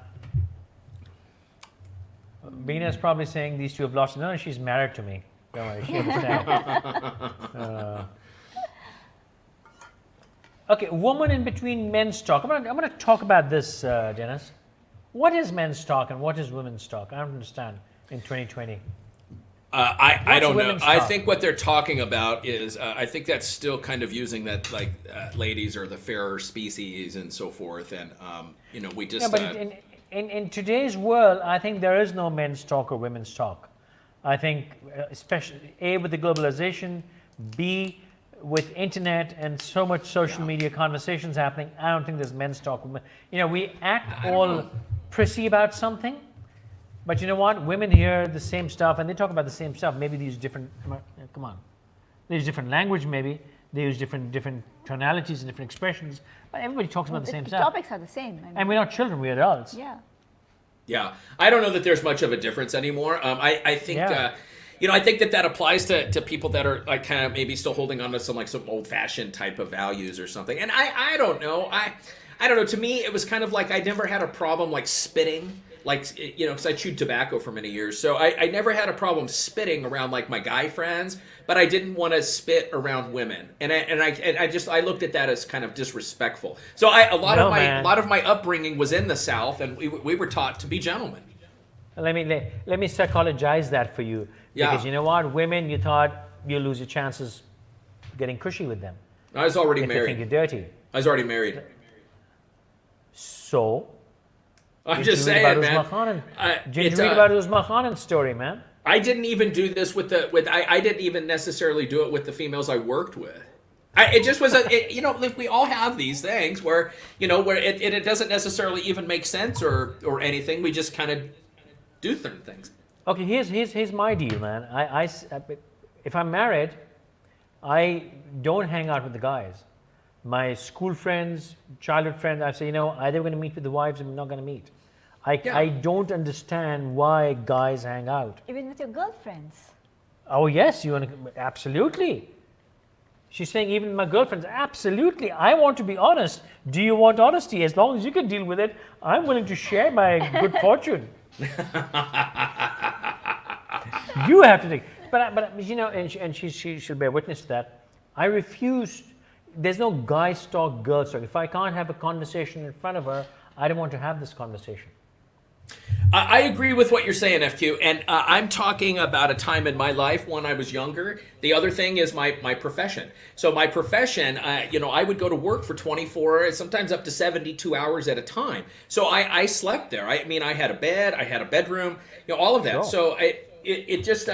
Bina's probably saying these two have lost. No, she's married to me. Don't worry, she understands. Okay, woman in between men's talk. I'm gonna talk about this, Dennis. What is men's talk and what is women's talk? I don't understand in 2020. I What's don't know. women's I talk? think what they're talking about is, I think that's still kind of using that, like, ladies are the fairer species and so forth. And, we just. Yeah, but in today's world, I think there is no men's talk or women's talk. I think, especially A, with the globalization, B, with internet and so much social media conversations happening, I don't think there's men's talk. We act all prissy about something, but you know what? Women hear the same stuff and they talk about the same stuff. Maybe they use different, come on, they use different language maybe. They use different tonalities and different expressions. But everybody talks about the same stuff. Topics are the same. I mean, And we're not children, we're adults. yeah. Yeah, I don't know that there's much of a difference anymore. I think, Yeah. I think that applies to people that are like kind of maybe still holding on to some old-fashioned type of values or something. And I don't know. I don't know. To me, it was kind of like I never had a problem like spitting, like because I chewed tobacco for many years, so I never had a problem spitting around like my guy friends. But I didn't want to spit around women, and I looked at that as kind of disrespectful. So a lot of my upbringing was in the South, and we were taught to be gentlemen. Let me psychologize that for you. Yeah. Because you know what? Women, you thought you lose your chances getting cushy with them. I was already If they think married. you're dirty. I was already married. So, I'm did just you read saying, about man. Uzma Khanan? Did It's, you read about Uzma Khanan's story, man? I didn't even do this I didn't even necessarily do it with the females I worked with. It just was like we all have these things where it doesn't necessarily even make sense or anything. We just kind of do certain things. Okay, here's my deal, man. If I'm married, I don't hang out with the guys. My school friends, childhood friends, I say, either we're going to meet with the wives or we're not going to meet. I don't understand why guys hang out. Even with your girlfriends. Oh yes, you want to, absolutely. She's saying even my girlfriends, absolutely. I want to be honest. Do you want honesty? As long as you can deal with it, I'm willing to share my good fortune. You have to think. But and she'll bear witness to that. I refuse. There's no guys talk, girls talk. If I can't have a conversation in front of her, I don't want to have this conversation. I agree with what you're saying, FQ, and I'm talking about a time in my life when I was younger. The other thing is my profession. So my profession, I would go to work for 24, sometimes up to 72 hours at a time. So I slept there. I had a bed, I had a bedroom, all of that. Sure. So it just...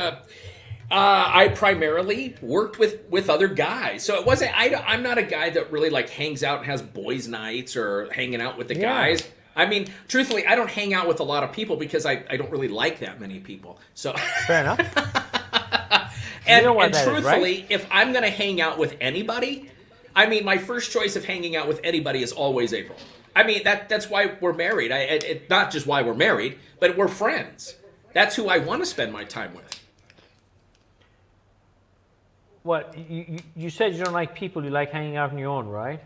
I primarily worked with other guys, so it wasn't. I'm not a guy that really like hangs out and has boys' nights or hanging out with the guys. I mean, truthfully, I don't hang out with a lot of people because I don't really like that many people. So Fair enough. and that is, truthfully, right? if I'm gonna hang out with anybody, my first choice of hanging out with anybody is always April. That's why we're married. Not just why we're married, but we're friends. That's who I want to spend my time with. What, you said you don't like people, you like hanging out on your own, right?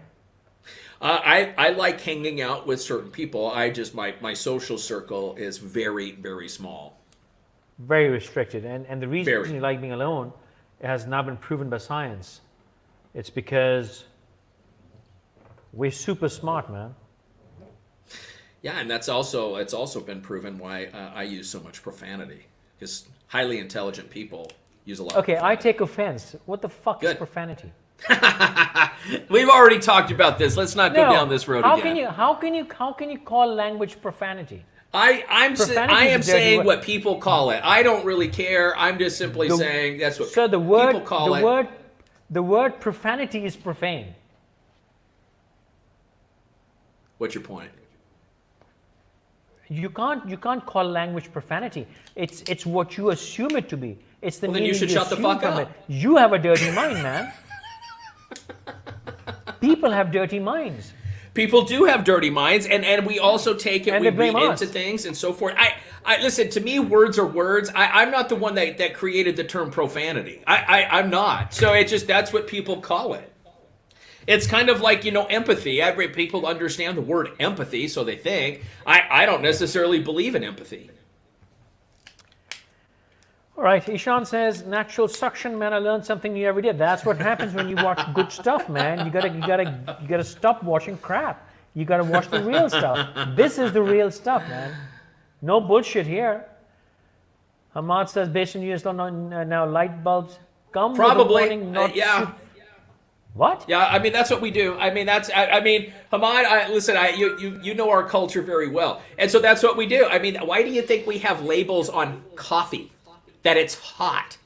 I like hanging out with certain people. My social circle is very, very small. Very restricted. And the reason Very. you like being alone, it has not been proven by science. It's because we're super smart, man. Yeah, and it's also been proven why I use so much profanity, because highly intelligent people use a lot. Okay, of I profanity. take offense. What the fuck is Good. profanity? We've already talked about this. Let's not go down this road how again. How can you call language profanity? Profanity I is am a dirty saying word. what people call it. I don't really care. I'm just simply saying that's what So people call it. the word profanity is profane. What's your point? You can't call language profanity. It's what you assume it to be. It's the Well, then you meaning should shut the assume fuck from up. it. You have a dirty mind, man. People have dirty minds. People do have dirty minds, and we also take it, And we they blame read us. into things and so forth. I listen, to me, words are words. I'm not the one that created the term profanity. I'm not. So it just, that's what people call it. It's kind of like, empathy. People understand the word empathy, so they think. I don't necessarily believe in empathy. All right, Ishan says natural suction, man. I learned something new every day. That's what happens when you watch good stuff, man. You gotta stop watching crap. You gotta watch the real stuff. This is the real stuff, man. No bullshit here. Hamad says based on US law now light bulbs come Probably, with a warning, not yeah. shoot. What? Yeah, I mean, that's what we do. I mean, Hamad, listen, you know our culture very well. And so that's what we do. I mean, why do you think we have labels on coffee that it's hot?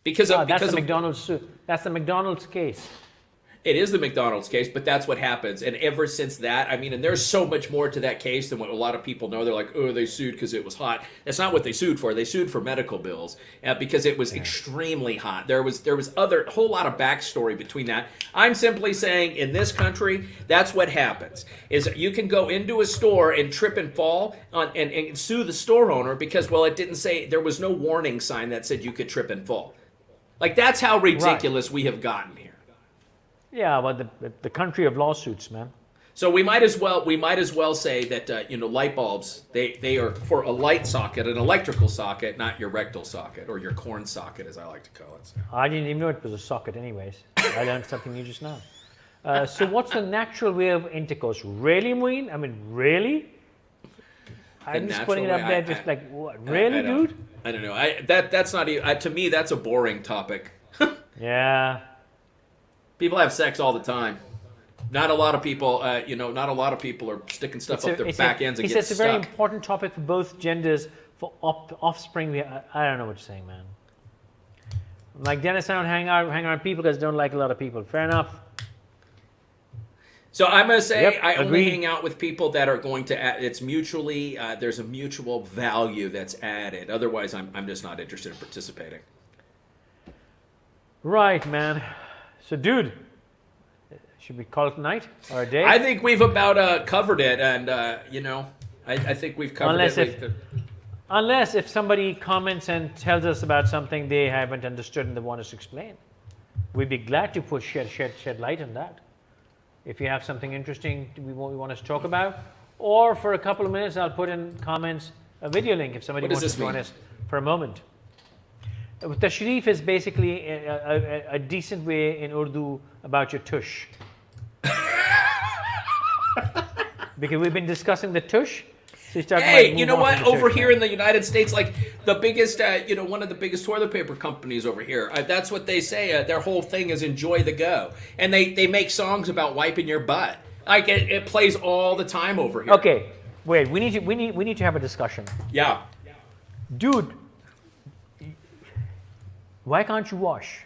Because That's the of McDonald's. That's the McDonald's case. it is the McDonald's case, but that's what happens. And ever since that, I mean, and there's so much more to that case than what a lot of people know. They're like, oh, they sued because it was hot. That's not what they sued for. They sued for medical bills because it was extremely hot. There was a whole lot of backstory between that. I'm simply saying in this country, that's what happens. Is you can go into a store and trip and fall and sue the store owner because, well, it didn't say, there was no warning sign that said you could trip and fall. Like, that's how ridiculous we have gotten here. Yeah, but the country of lawsuits, man. So we might as well say that light bulbs, they are for a light socket, an electrical socket, not your rectal socket or your corn socket, as I like to call it. I didn't even know it was a socket anyways. I learned something new just now. So what's the natural way of intercourse? Really, Moeen? I mean, really? I'm just putting it up there just like, what? Really, dude? I don't know. That's not even, to me, that's a boring topic. Yeah. People have sex all the time. Not a lot of people, not a lot of people are sticking stuff up their back ends and He getting says it's a very stuck. important topic for both genders, for offspring. I don't know what you're saying, man. Like Dennis, I don't hang around people because I don't like a lot of people. Fair enough. So I'm going to say Yep, I only agreed. hang out with people that are going to add, it's mutually, there's a mutual value that's added. Otherwise, I'm just not interested in participating. Right, man. So, dude, should we call it a night or a day? I think we've about covered it, and I think we've covered it. Unless if somebody comments and tells us about something they haven't understood and they want us to explain, we'd be glad to shed light on that. If you have something interesting we want us to talk about, or for a couple of minutes, I'll put in comments a video link if somebody What does wants to this join mean? us for a moment. Tashrif is basically a decent way in Urdu about your tush. Because we've been discussing the tush. So he's talking Hey, about you know move on what? from the Over tush, here man. in the United States, like the biggest, one of the biggest toilet paper companies over here, that's what they say. Their whole thing is enjoy the go. And they make songs about wiping your butt. Like it plays all the time over here. Okay, wait. We need to have a discussion, Yeah. dude. Why can't you wash?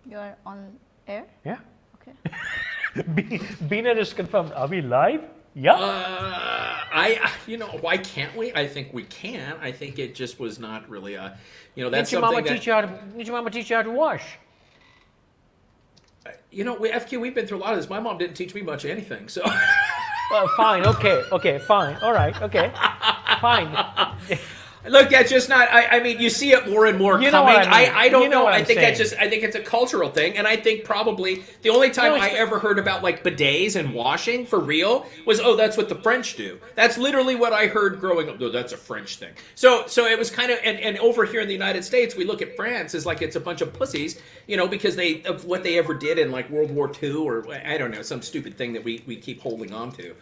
You're on air? Yeah. Okay. Bina just confirmed. Are we live? Yeah. Why can't we? I think we can. I think it just was not really that's Did your mama something teach you how to? Did your mama teach you how to wash? we've been through a lot of this. My mom didn't teach me much of anything, so. Well, fine. Okay. Fine. All right. Okay. Fine. Look, that's just not. I mean, you see it more and more You know coming. what I mean. I don't You know know. what I I'm think saying. that's just. I think it's a cultural thing, and I think probably the only time I ever heard about like bidets and washing for real was, oh, that's what the French do. That's literally what I heard growing up. Oh, that's a French thing. So it was kind of, and over here in the United States, we look at France as like it's a bunch of pussies, because of what they ever did in like World War II or I don't know, some stupid thing that we keep holding on to.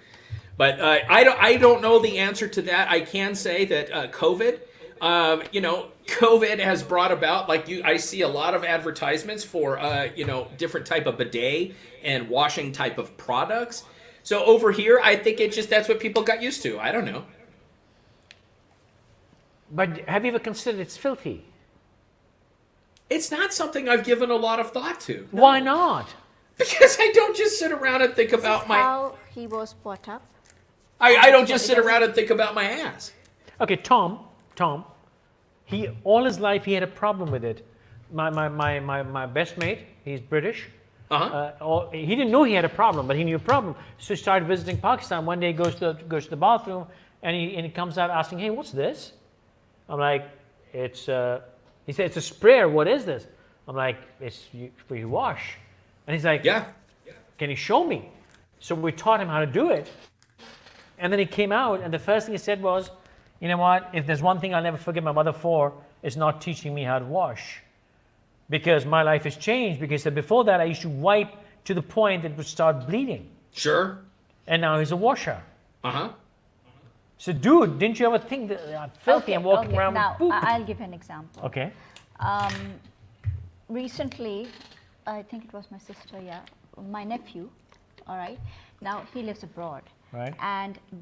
But I don't know the answer to that. I can say that COVID. COVID has brought about, I see a lot of advertisements for, different type of bidet and washing type of products. So over here, I think that's what people got used to. I don't know. But have you ever considered it's filthy? It's not something I've given a lot of thought to. No. Why not? Because I don't just sit around and think This about is my. how he was brought up. I don't just sit around and think about my ass. Okay, Tom, he all his life he had a problem with it. My best mate, he's British. He didn't know he had a problem, but he knew a problem. So he started visiting Pakistan. One day he goes to the bathroom and he comes out asking, "Hey, what's this?" I'm like, he said, "It's a sprayer. What is this?" I'm like, for your wash. And he's like, Yeah. "Can you show me?" So we taught him how to do it. And then he came out, and the first thing he said was, "You know what? If there's one thing I'll never forgive my mother for, it's not teaching me how to wash. Because my life has changed. Because before that, I used to wipe to the point that it would start bleeding. Sure. And now he's a washer." Uh-huh. So, dude, didn't you ever think that I'm filthy and walking around now, with poop? I'll give you an example. Okay. Recently, I think it was my sister, my nephew, all right. Now he lives abroad. Right.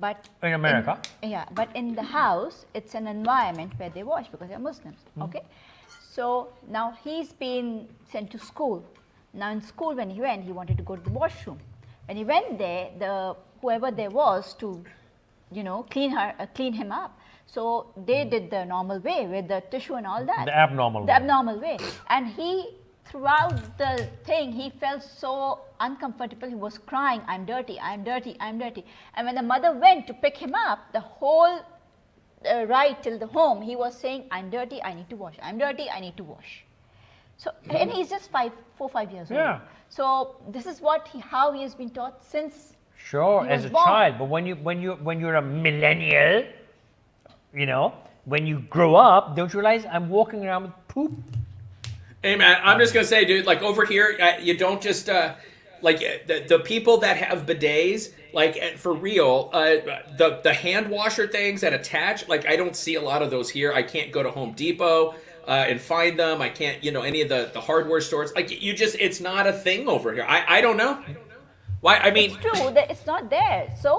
But In America? but in the house, it's an environment where they wash because they're Muslims. Okay. So now he's been sent to school. Now in school, when he went, he wanted to go to the washroom. When he went there, whoever there was to, clean him up. So they did the normal way with the tissue and all that. The abnormal way. The abnormal way. And throughout the thing, he felt so uncomfortable. He was crying, "I'm dirty, I'm dirty, I'm dirty." And when the mother went to pick him up, the whole ride till the home, he was saying, "I'm dirty, I need to wash. I'm dirty, I need to wash." So, and he's just 4 or 5 years old. Yeah. So this is how he has been taught since. Sure, He as was a born. child. But when you're a millennial, when you grow up, don't you realize I'm walking around with poop? Hey man, I'm just gonna say, dude. Like over here, you don't just the people that have bidets, for real. The hand washer things that attach, I don't see a lot of those here. I can't go to Home Depot and find them. I can't, any of the hardware stores. It's not a thing over here. I don't know. Why? I mean, It's true that it's not there. So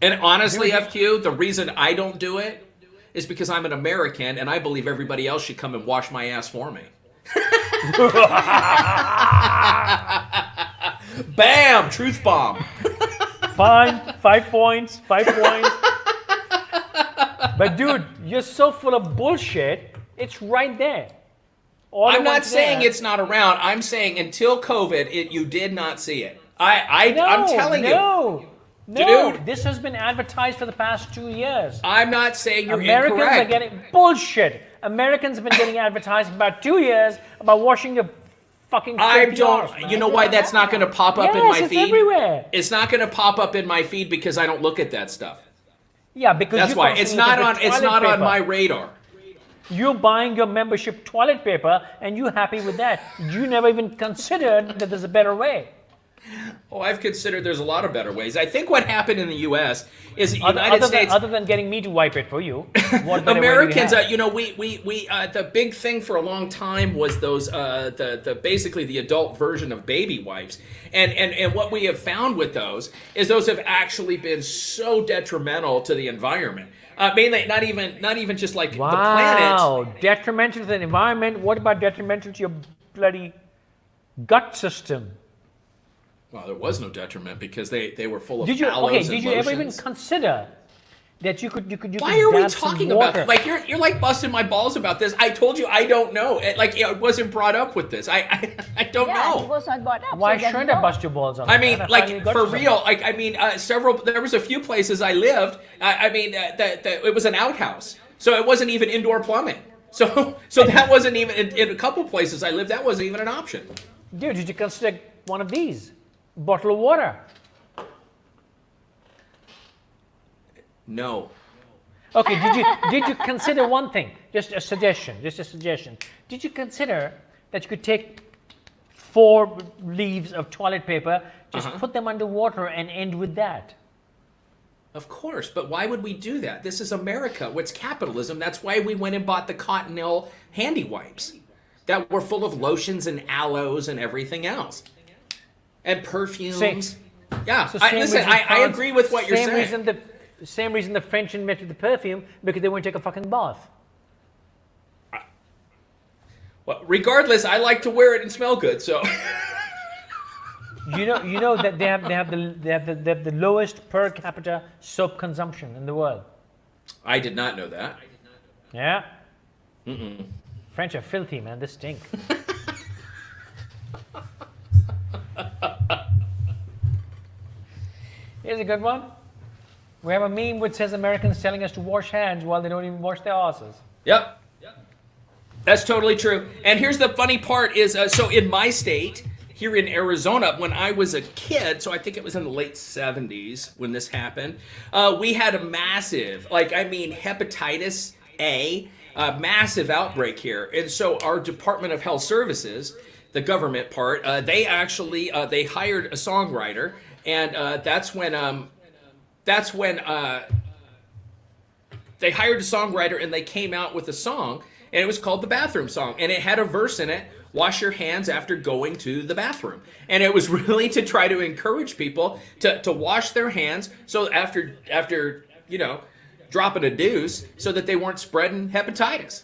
and honestly, FQ, the reason I don't do it is because I'm an American and I believe everybody else should come and wash my ass for me. Bam! Truth bomb. Fine, 5 points, 5 points. But dude, you're so full of bullshit. It's right there. I'm not saying it's not around. I'm saying until COVID, you did not see it. I'm telling you. No, Dude. this has been advertised for the past 2 years. I'm not saying you're Americans incorrect. are getting bullshit. Americans have been getting advertised for about 2 years about washing their fucking. I filthy arse, don't. man. You know why that's not going to pop up in Yes, my it's feed? everywhere. It's not going to pop up in my feed because I don't look at that stuff. Yeah, because That's you why it's constantly not look on. at It's toilet not on paper. my radar. You're buying your membership toilet paper and you're happy with that. You never even considered that there's a better way. Oh, I've considered there's a lot of better ways. I think what happened in the U.S. is the United Other than, States. other than getting me to wipe it for you, what better Americans, way do you have? we the big thing for a long time was those the basically the adult version of baby wipes, and what we have found with those is those have actually been so detrimental to the environment. Mainly, not even just like the planet. Wow, detrimental to the environment. What about detrimental to your bloody gut system? Well, there was no detriment because they were full of Did you aloes okay? and Did you ever even lotions. consider that you could Why are we dab some talking about water? that? Like you're like busting my balls about this. I told you I don't know. It wasn't brought up with this. I don't yeah, know. it was not brought up. Why so there's shouldn't I no- bust your balls on I that, mean, man? I like finally got for you real. something. There was a few places I lived. It was an outhouse, so it wasn't even indoor plumbing. So that wasn't even in a couple places I lived. That wasn't even an option. Dude, did you consider one of these? Bottle of water. No. Okay, did you consider one thing? Just a suggestion. Did you consider that you could take 4 leaves of toilet paper, just put them under water and end with that? Of course, but why would we do that? This is America. What's capitalism? That's why we went and bought the Cottonelle handy wipes that were full of lotions and aloes and everything else. And perfumes. Yeah, It's the same listen, reason I France- agree with what you're same saying. Same reason the French invented the perfume, because they wouldn't take a fucking bath. Well, regardless, I like to wear it and smell good. So You know that they have the lowest per capita soap consumption in the world. I did not know that. Yeah. French are filthy, man. They stink. Here's a good one. We have a meme which says Americans telling us to wash hands while they don't even wash their asses. Yep. That's totally true. And here's the funny part is, so in my state, here in Arizona, when I was a kid, so I think it was in the late 70s when this happened, we had a massive, hepatitis A, massive outbreak here. And so our Department of Health Services, the government part, they actually, they hired a songwriter, and that's when they hired a songwriter and they came out with a song, and it was called the Bathroom Song, and it had a verse in it, wash your hands after going to the bathroom. And it was really to try to encourage people to wash their hands, so after dropping a deuce, so that they weren't spreading hepatitis.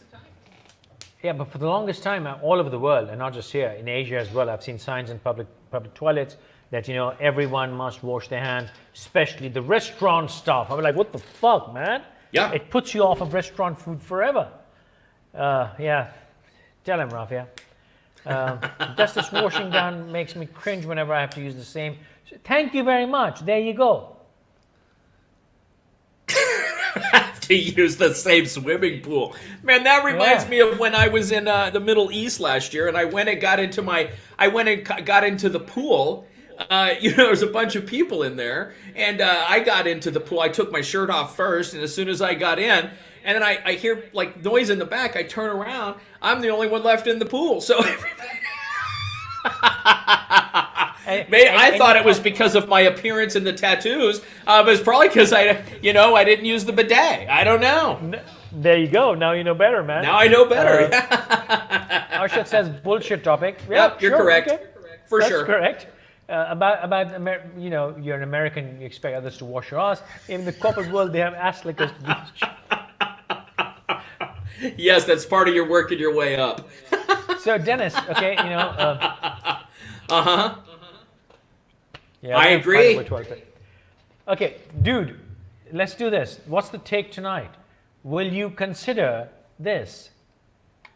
Yeah, but for the longest time, all over the world, and not just here, in Asia as well, I've seen signs in public toilets that, everyone must wash their hands, especially the restaurant stuff. I'm like, what the fuck, man? Yeah. It puts you off of restaurant food forever. Yeah. Tell him, Ralph, yeah. Just this washing down makes me cringe whenever I have to use the same. So, thank you very much. There you go. To use the same swimming pool. Man, that reminds Yeah. me of when I was in the Middle East last year, and I went and got into the pool. There's a bunch of people in there, and I got into the pool. I took my shirt off first, and as soon as I got in, and then I hear like noise in the back. I turn around. I'm the only one left in the pool. So I thought it was because of my appearance and the tattoos, but it's probably because I didn't use the bidet. I don't know. There you go. Now you know better, man. Now I know better. Arshad says bullshit topic. Yep, you're sure, correct. okay. For That's sure. correct. You're an American, you expect others to wash your ass. In the corporate world, they have ass lickers to do this shit. Yes, that's part of your working your way up. So, Dennis, okay, Uh-huh. Yeah, I we'll agree. find which one. Okay, dude, let's do this. What's the take tonight? Will you consider this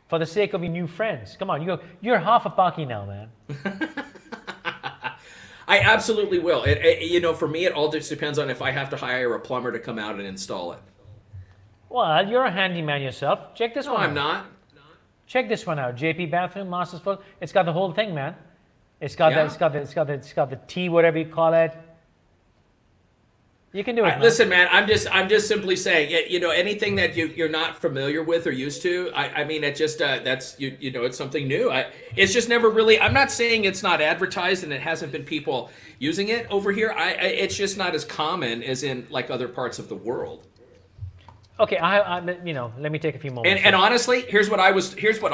for the sake of your new friends? Come on, you're half a Paki now, man. I absolutely will. For me, it all just depends on if I have to hire a plumber to come out and install it. Well, you're a handyman yourself. Check this No, one out. I'm not. Check this one out. JP bathroom, masterful. It's got the whole thing, man. It's got Yeah. the T, whatever you call it. You can do it, man. Listen, man, I'm just simply saying, anything that you're not familiar with or used to, it just that's it's something new. It's just never really. I'm not saying it's not advertised and it hasn't been people using it over here. It's just not as common as in like other parts of the world. Okay, let me take a few moments. And honestly, here's what I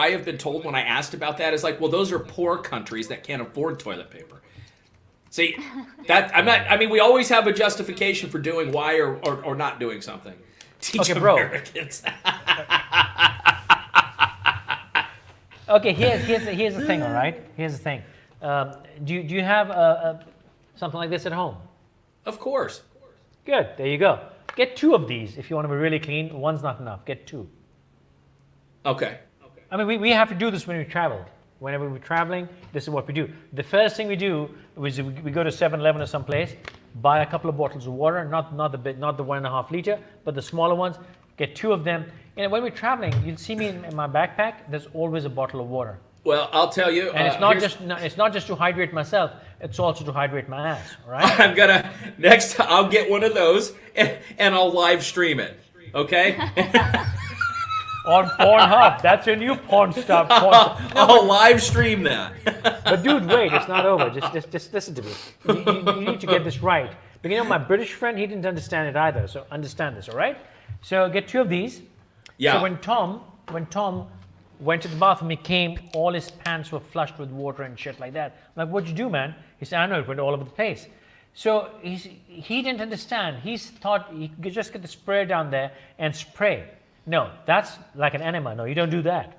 have been told when I asked about that is like, well, those are poor countries that can't afford toilet paper. See, we always have a justification for doing why or not doing something. Teach Okay, bro. Americans. Okay, here's the thing, all right? Here's the thing. Do you have something like this at home? Of course. Good, there you go. Get 2 of these if you want to be really clean. One's not enough. Get 2. Okay. I mean, we have to do this when we travel. Whenever we're traveling, this is what we do. The first thing we do is we go to 7-Eleven or someplace, buy a couple of bottles of water, not the 1.5 liter, but the smaller ones. Get 2 of them. And when we're traveling, you'll see me in my backpack. There's always a bottle of water, Well, I'll tell you. and it's not just to hydrate myself. It's also to hydrate my ass. All right? I'm gonna next. I'll get one of those and I'll live stream it. Okay. On Pornhub. That's your new porn stuff. I'll live stream that. But dude, wait, it's not over. Just listen to me. You need to get this right. But my British friend, he didn't understand it either. So understand this, all right? So get 2 of these. Yeah. So when Tom went to the bathroom, he came, all his pants were flushed with water and shit like that. I'm like, what'd you do, man? He said, I know, it went all over the place. So he didn't understand. He's thought he could just get the sprayer down there and spray. No, that's like an enema. No, you don't do that.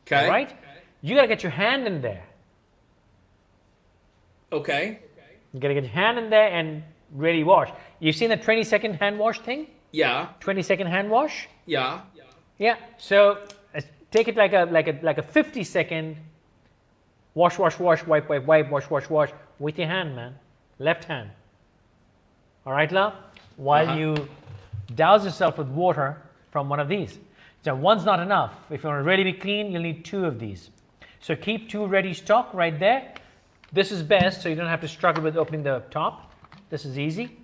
Okay. Right? You got to get your hand in there. Okay. You got to get your hand in there and really wash. You've seen the 20-second hand wash thing? Yeah. 20-second hand wash? Yeah. Yeah. So take it like a 50-second wash, wipe, wash with your hand, man. Left hand. All right, love? While you douse yourself with water from one of these. So one's not enough. If you want to really be clean, you'll need 2 of these. So keep 2 ready stock right there. This is best, so you don't have to struggle with opening the top. This is easy.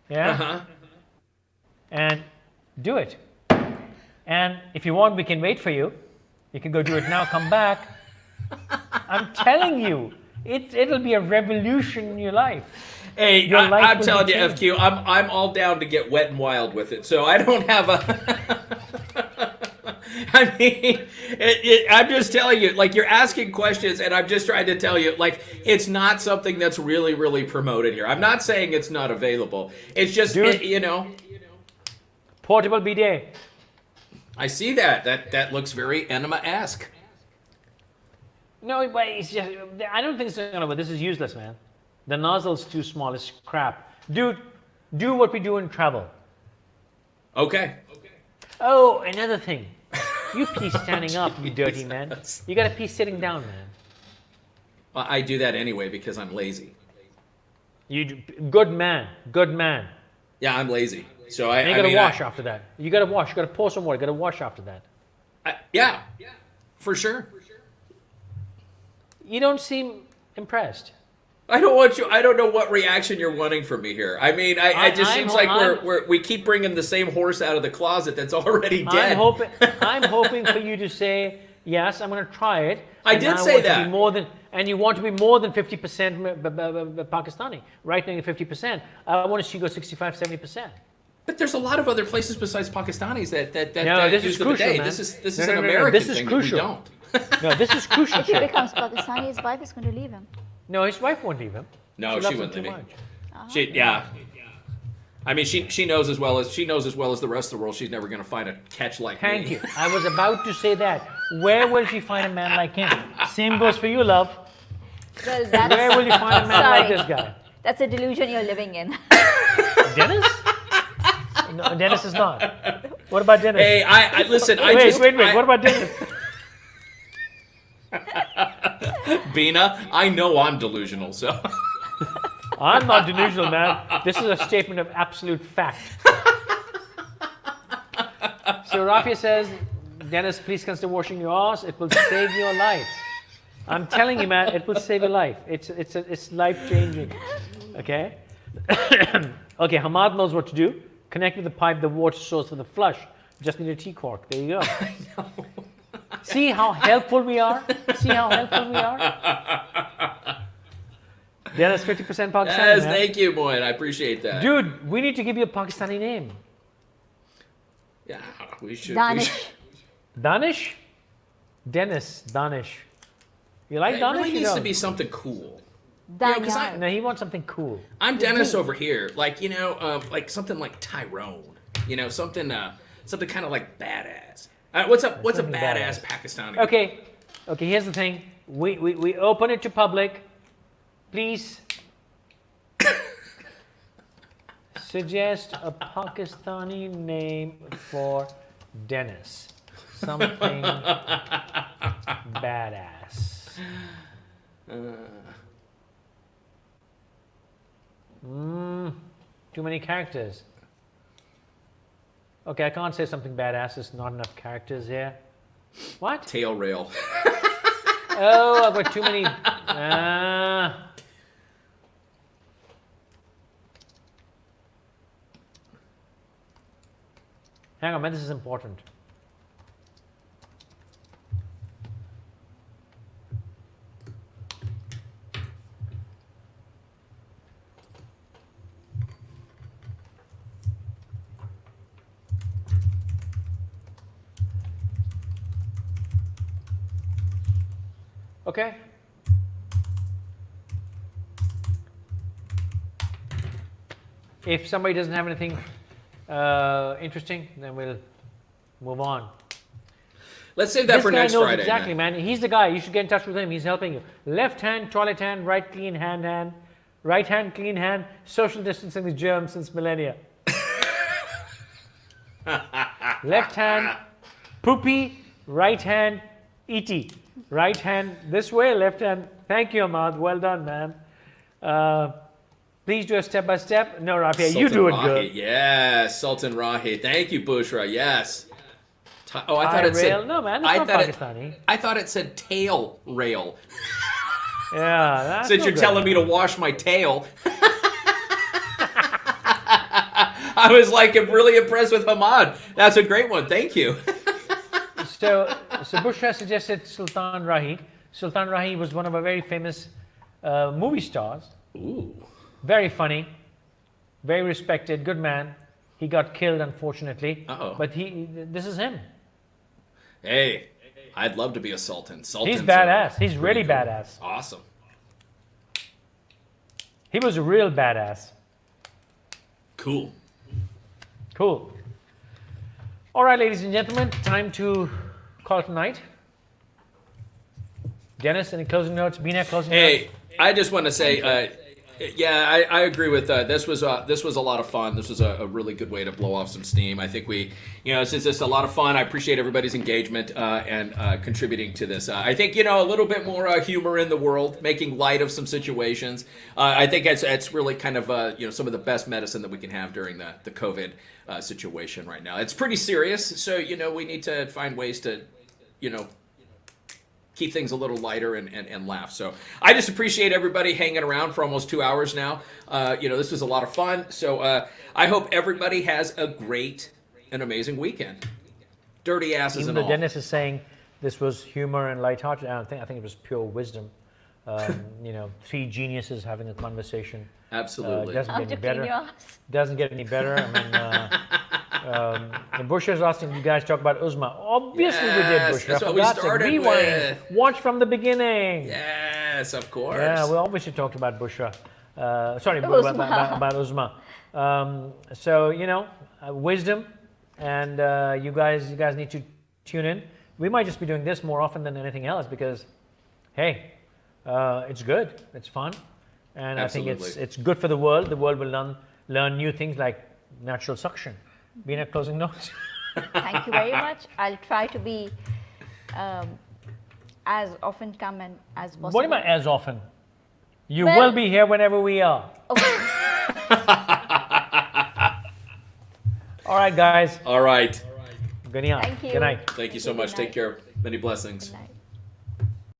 Yeah? And do it. And if you want, we can wait for you. You can go do it now, come back. I'm telling you, it'll be a revolution in your life. Hey, Your life I'm will telling be you, changed. FQ, I'm all down to get wet and wild with it. So I don't have a. I mean, I'm just telling you, like, you're asking questions, and I'm just trying to tell you, like, it's not something that's really, really promoted here. I'm not saying it's not available. It's just, Dude. you know, Portable bidet. I see that. That looks very enema-esque. No, but it's just, I don't think it's gonna work. This is useless, man. The nozzle's too small. It's crap. Dude, do what we do in travel. Okay. Oh, another thing. You pee standing up, you dirty man. You gotta pee sitting down, man. Well, I do that anyway because I'm lazy. Good man. Good man. Yeah, I'm lazy. So And you gotta wash after that. You gotta wash. You gotta pour some water. You gotta wash after that. Yeah, for sure. You don't seem impressed. I don't know what reaction you're wanting from me here. I mean, it just seems like we keep bringing the same horse out of the closet that's already dead. I'm hoping for you to say, yes, I'm going to try it. I and did I say want to that. be more than, and you want to be more than 50% Pakistani. Right now you're 50%. I want to see you go 65, 70%. But there's a lot of other places besides Pakistanis that No, this use is the crucial, bidet. man. This is No, an no, no, American this is thing crucial. that we don't. No, this is crucial. If he shit. becomes Pakistani, his wife is going to leave him. No, his wife won't leave him. No, loves she him wouldn't too leave me. much. Yeah. I mean, she knows as well as the rest of the world. She's never going to find a catch like me. Thank you. I was about to say that. Where will she find a man like him? Same goes for you, love. Well, that's, Where will you find a man like Sorry. this guy? that's a delusion you're living in. Dennis? No, Dennis is not. What about Dennis? Hey, I listen. I wait, just wait. What about Dennis? Bina? I know I'm delusional, so. I'm not delusional, man. This is a statement of absolute fact. So Rafia says, Dennis, please consider washing your ass. It will save your life. I'm telling you, man, it will save your life. It's life changing. Okay. Okay. Hamad knows what to do. Connect with the pipe, the water source for the flush. Just need a tea cork. There you go. See how helpful we are? See how helpful we are? Dennis, 50% Pakistani. Yes, man. thank you, Moin. I appreciate that. Dude, we need to give you a Pakistani name. Yeah, we should. Danish. Danish? Dennis, Danish. You like It Danish? really You needs to don't? be something cool. 'cause Danyal. No, he wants something cool. I'm Dennis over here, like like something like Tyrone, something kind of like badass. What's a something badass badass. Pakistani? Okay, here's the thing. We open it to public. Please suggest a Pakistani name for Dennis. Something badass. Too many characters. Okay, I can't say something badass. There's not enough characters here. What? Tail rail. Oh, I've got too many. Hang on, man. This is important. Okay. If somebody doesn't have anything interesting, then we'll move on. Let's save that This for guy next knows Friday. exactly, man. He's the guy. You should get in touch with him. He's helping you. Left hand, toilet hand, right clean hand. Right hand, clean hand. Social distancing the germs since millennia. Left hand, poopy. Right hand, ET. Right hand this way, left hand. Thank you, Ahmad. Well done, man. Please do a step by step. No, Rafi, you do it Rahi. good. Yes, Sultan Rahi. Thank you, Bushra. Yes. Oh, I thought it rail. said. No, man, that's not Pakistani. I thought it said tail rail. Yeah, that's Since no you're good, telling me man. to wash my tail. I was like, I'm really impressed with Hamad. That's a great one. Thank you. So Bushra suggested Sultan Rahi. Sultan Rahi was one of our very famous movie stars. Ooh. Very funny, very respected, good man. He got killed, unfortunately. Uh-oh. But this is him. Hey, I'd love to be a sultan. Sultan's He's badass. He's pretty really cool. badass. Awesome. He was a real badass. Cool. Cool. All right, ladies and gentlemen, time to call it a night. Dennis, any closing notes? Bina, closing notes? Hey, I just want to say, yeah, I agree with this was a lot of fun. This was a really good way to blow off some steam. I think it's just a lot of fun. I appreciate everybody's engagement and contributing to this. I think a little bit more humor in the world, making light of some situations. I think it's really kind of some of the best medicine that we can have during the COVID situation right now. It's pretty serious, so we need to find ways to keep things a little lighter and laugh. So I just appreciate everybody hanging around for almost 2 hours now. This was a lot of fun. So I hope everybody has a great and amazing weekend. Dirty asses Even and though all. Dennis is saying this was humor and lighthearted, I think it was pure wisdom. Three geniuses having a conversation. Absolutely. Doesn't How get to any clean better. your ass. Doesn't get any better. I mean, and Bushra's asking you guys to talk about Uzma. Obviously we did, Yes, Bushra. that's For what we God's sake, started rewind. with. Watch from the beginning. Yes, of course. Yeah, we obviously talked about Bushra. Sorry, Uzma. about Uzma. So, wisdom, and you guys need to tune in. We might just be doing this more often than anything else because, hey, it's good, it's fun, and Absolutely. I think it's good for the world. The world will learn new things like natural suction. Bina, closing notes. Thank you very much. I'll try to be as often come and as possible. What am I as often? You Well- will be here whenever we are. Okay. All right, guys. All right. Good night. Thank you. Good night. Thank you so much. Good Take night. care. Many blessings. Good night.